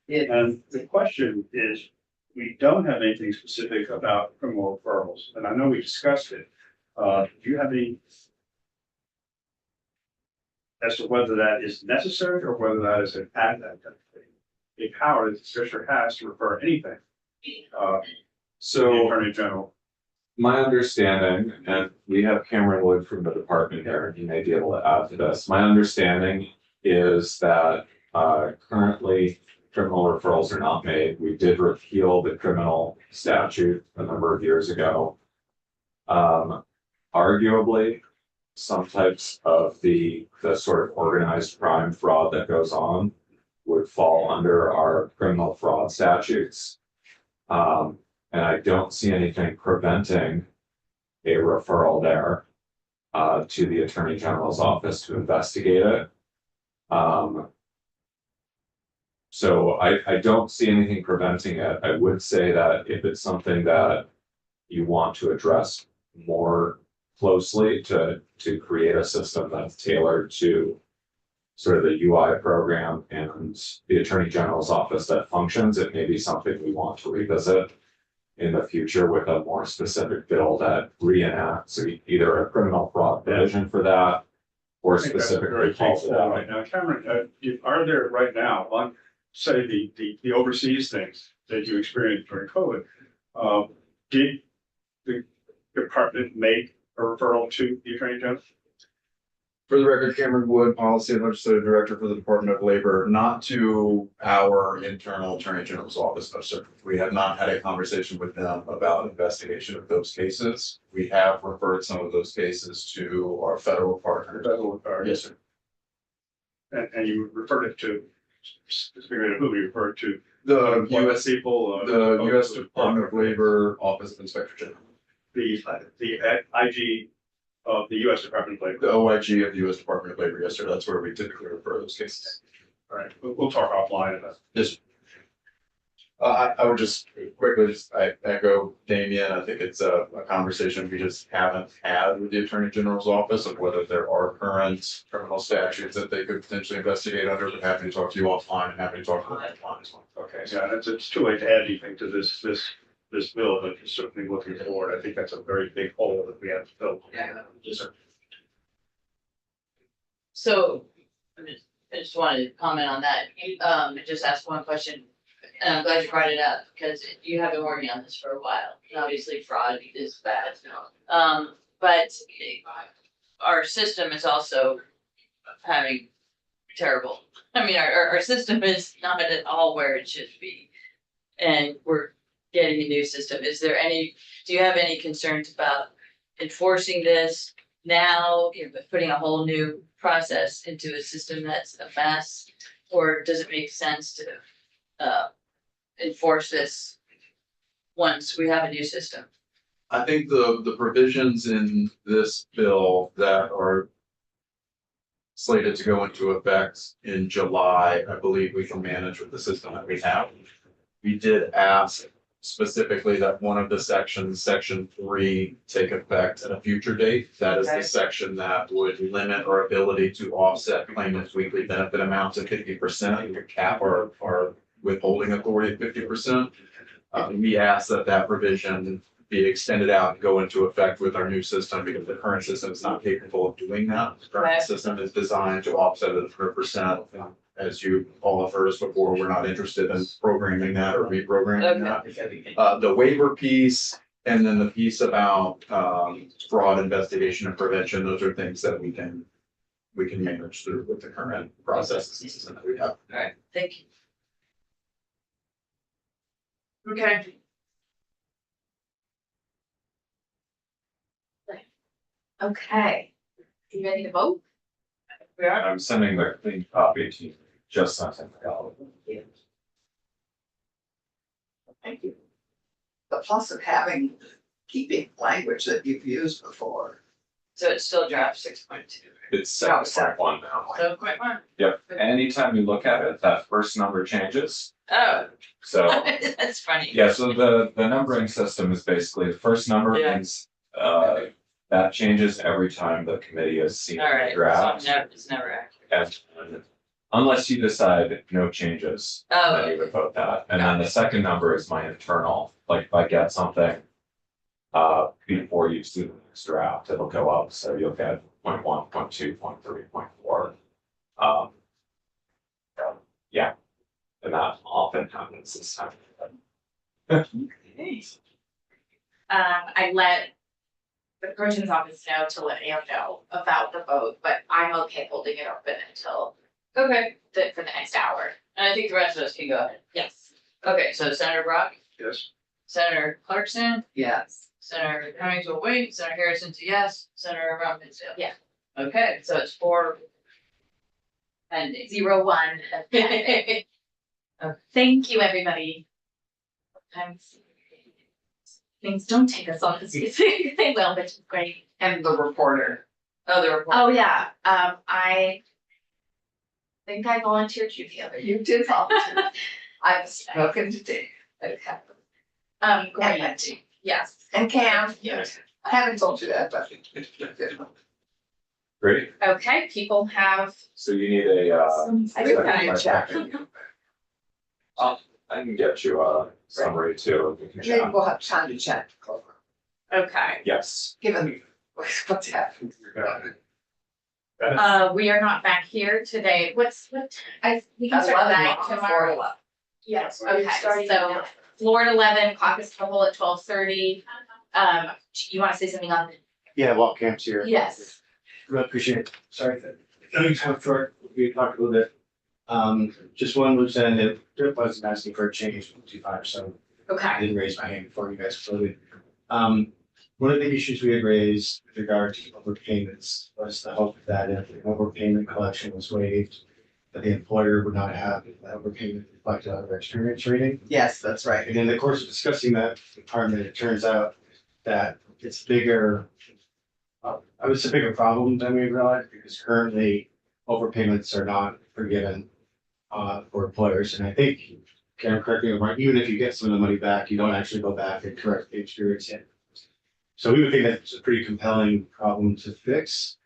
And the question is, we don't have anything specific about criminal referrals, and I know we discussed it. Do you have any as to whether that is necessary or whether that is an add a power that Fisher has to refer anything to the So Attorney General? my understanding, and we have Cameron Wood from the department here, and he may be able to add to this. My understanding is that currently criminal referrals are not made. We did repeal the criminal statute a number of years ago. Arguably, some types of the sort of organized crime fraud that goes on would fall under our criminal fraud statutes. And I don't see anything preventing a referral there to the Attorney General's office to investigate it. So I don't see anything preventing it. I would say that if it's something that you want to address more closely to create a system that's tailored to sort of the UI program and the Attorney General's office that functions, it may be something we want to revisit in the future with a more specific bill that reenacts either a criminal fraud provision for that or I think that's a very specifically calls it capable out. right now. Cameron, are there right now on, say, the overseas things that you experienced during COVID? Did the department make a referral to the Attorney General? For the record, Cameron Wood, Policy and Legislative Director for the Department of Labor, not to our internal Attorney General's office, no, sir. We have not had a conversation with them about investigation of those cases. We have referred some of those cases to our federal partners. Yes, sir. And you referred it to, specifically to who you referred to? The US people? the U.S. Department of Labor, Office of Inspector General, The IG of the US Department of Labor. the OIG of the U.S. Department of Labor. Yes, sir. That's where we typically refer those cases. All right, we'll talk offline about Yes. I would just quickly I echo Damien. I think it's a conversation we just haven't had with the Attorney General's office of whether there are current criminal statutes that they could potentially investigate under. But happy to talk to you offline and happy to talk to them offline as well. Okay, yeah, it's too late to add anything to this bill, but certainly looking forward, I think that's a very big hole that we have to fill. Yeah. Yes, sir. So, I just wanted to comment on that, just ask one question. And I'm glad you brought it up, because you have been working on this for a while, and obviously fraud is bad. But our system is also having terrible, I mean, our system is not at all where it should be. And we're getting a new system. Do you have any concerns about enforcing this now, putting a whole new process into a system that's a mess? Or does it make sense to enforce this once we have a new system? I think the provisions in this bill that are slated to go into effect in July, I believe we can manage with the system that we have. We did ask specifically that one of the sections, section 3, take effect at a future date. That is the section that would limit our ability to offset claimants' weekly benefit amounts at 50% and cap our withholding authority at 50%. We asked that provision be extended out and go into effect with our new system because the current system is not capable of doing that. The current system is designed to offset it at 100%. As you all have heard us before, we're not interested in programming that or reprogramming that. The waiver piece and then the piece about fraud investigation and prevention, those are things that we can manage through with the current processes and system that we have. All right, thank you. Okay. Okay, you ready to vote? We are. I'm sending the clean copy to you, just sent it out. Thank you. The plus of having, keeping language that you've used before. So it's still draft 6.2. It's No, 7.1 now. 7.1. Yep, anytime you look at it, that first number changes, Oh, so. that's funny. Yeah, so the numbering system is basically the first number Yeah. is, that changes every time the committee has seen All the right, so draft. it's never accurate. And unless you decide no changes, Oh, then you would vote that. And then the second number is my internal, like if I get something before you see the next draft, it'll go up, so you'll get 0.1, 0.2, 0.3, 0.4. Yeah, and that often happens this time. I let the Persian's office know to let Ann know about the vote, but I'm okay holding it open until okay, for the next hour. and I think the rest of us can go ahead. Yes. Okay, so Senator Brock, Yes. Senator Clarkson, Yes. Senator Cummings will wait, Senator Harrison's a yes, Senator Robbins, Yeah. Okay, so it's 4 pending. 0-1. Thank you, everybody. Sometimes things don't take us on this easy. They will, which is great. And the reporter. Oh, the report. Oh, yeah, I think I volunteered you the other day. You did volunteer. I've spoken to Dave. Okay. And Great, Betsy. yes. And Cam. Yes. I haven't told you that, but. Great, Okay, people have. so you need a I do kind of check. I can get you a summary too, if you can Maybe chat. we'll have time to chat. Okay. Yes, Given what's happened. We are not back here today. We can start 11 back o'clock, tomorrow. 4 to 11. Yes, We're okay, starting so now. floor at 11, caucus the whole at 12:30. You wanna say something on? Yeah, while Camp's here. Yes. Really appreciate it. Sorry that, I'm short, we talked a little bit. Just one loose end, that wasn't asking for a change from 2.5, so I Okay, didn't raise my hand before you guys voted. One of the issues we had raised with regard to overpayments was the hope that if the overpayment collection was waived, that the employer would not have that overpayment reflected on their experience rating. Yes, that's right. And in the course of discussing that department, it turns out that it's bigger. It's a bigger problem than we realized, because currently overpayments are not forgiven for employers, and I think, Karen, correct me if I'm wrong, even if you get some of the money back, you don't actually go back and correct the experience hit. So we would think that's a pretty compelling problem to fix.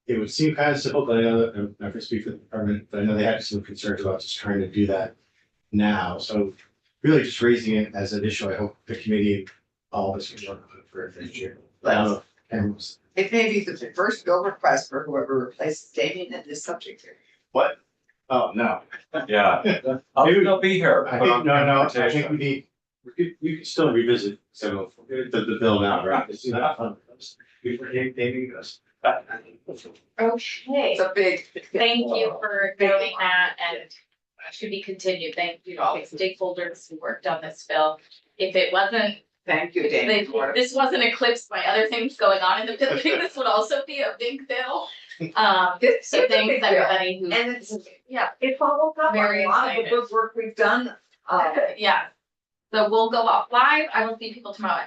It would seem kind of simple, but I know that, I'm not gonna speak for the department, but I know they had some concerns about just trying to do that now, so really just raising it as an issue. I hope the committee, all of us can work on it for next year. I don't know if Karen was- It may be the first bill request for whoever replaces Damien in this subject here. What? Oh, no. yeah, I'll be here. I Put think, on no, I think transportation. we need, we can still revisit some of the bill now, right? It's not fun. Before David goes. okay. It's a big. Thank you for doing that and to be continued. Thank you to all the stakeholders who worked on this bill. If it wasn't, Thank you, Damien. if this wasn't eclipsed by other things going on in the building, this would also be a big bill. So It's a thanks big bill. everybody who, And it's, yeah, it follows up on Very a lot of the excited. good work we've done. yeah. So we'll go off live. I will see people tomorrow at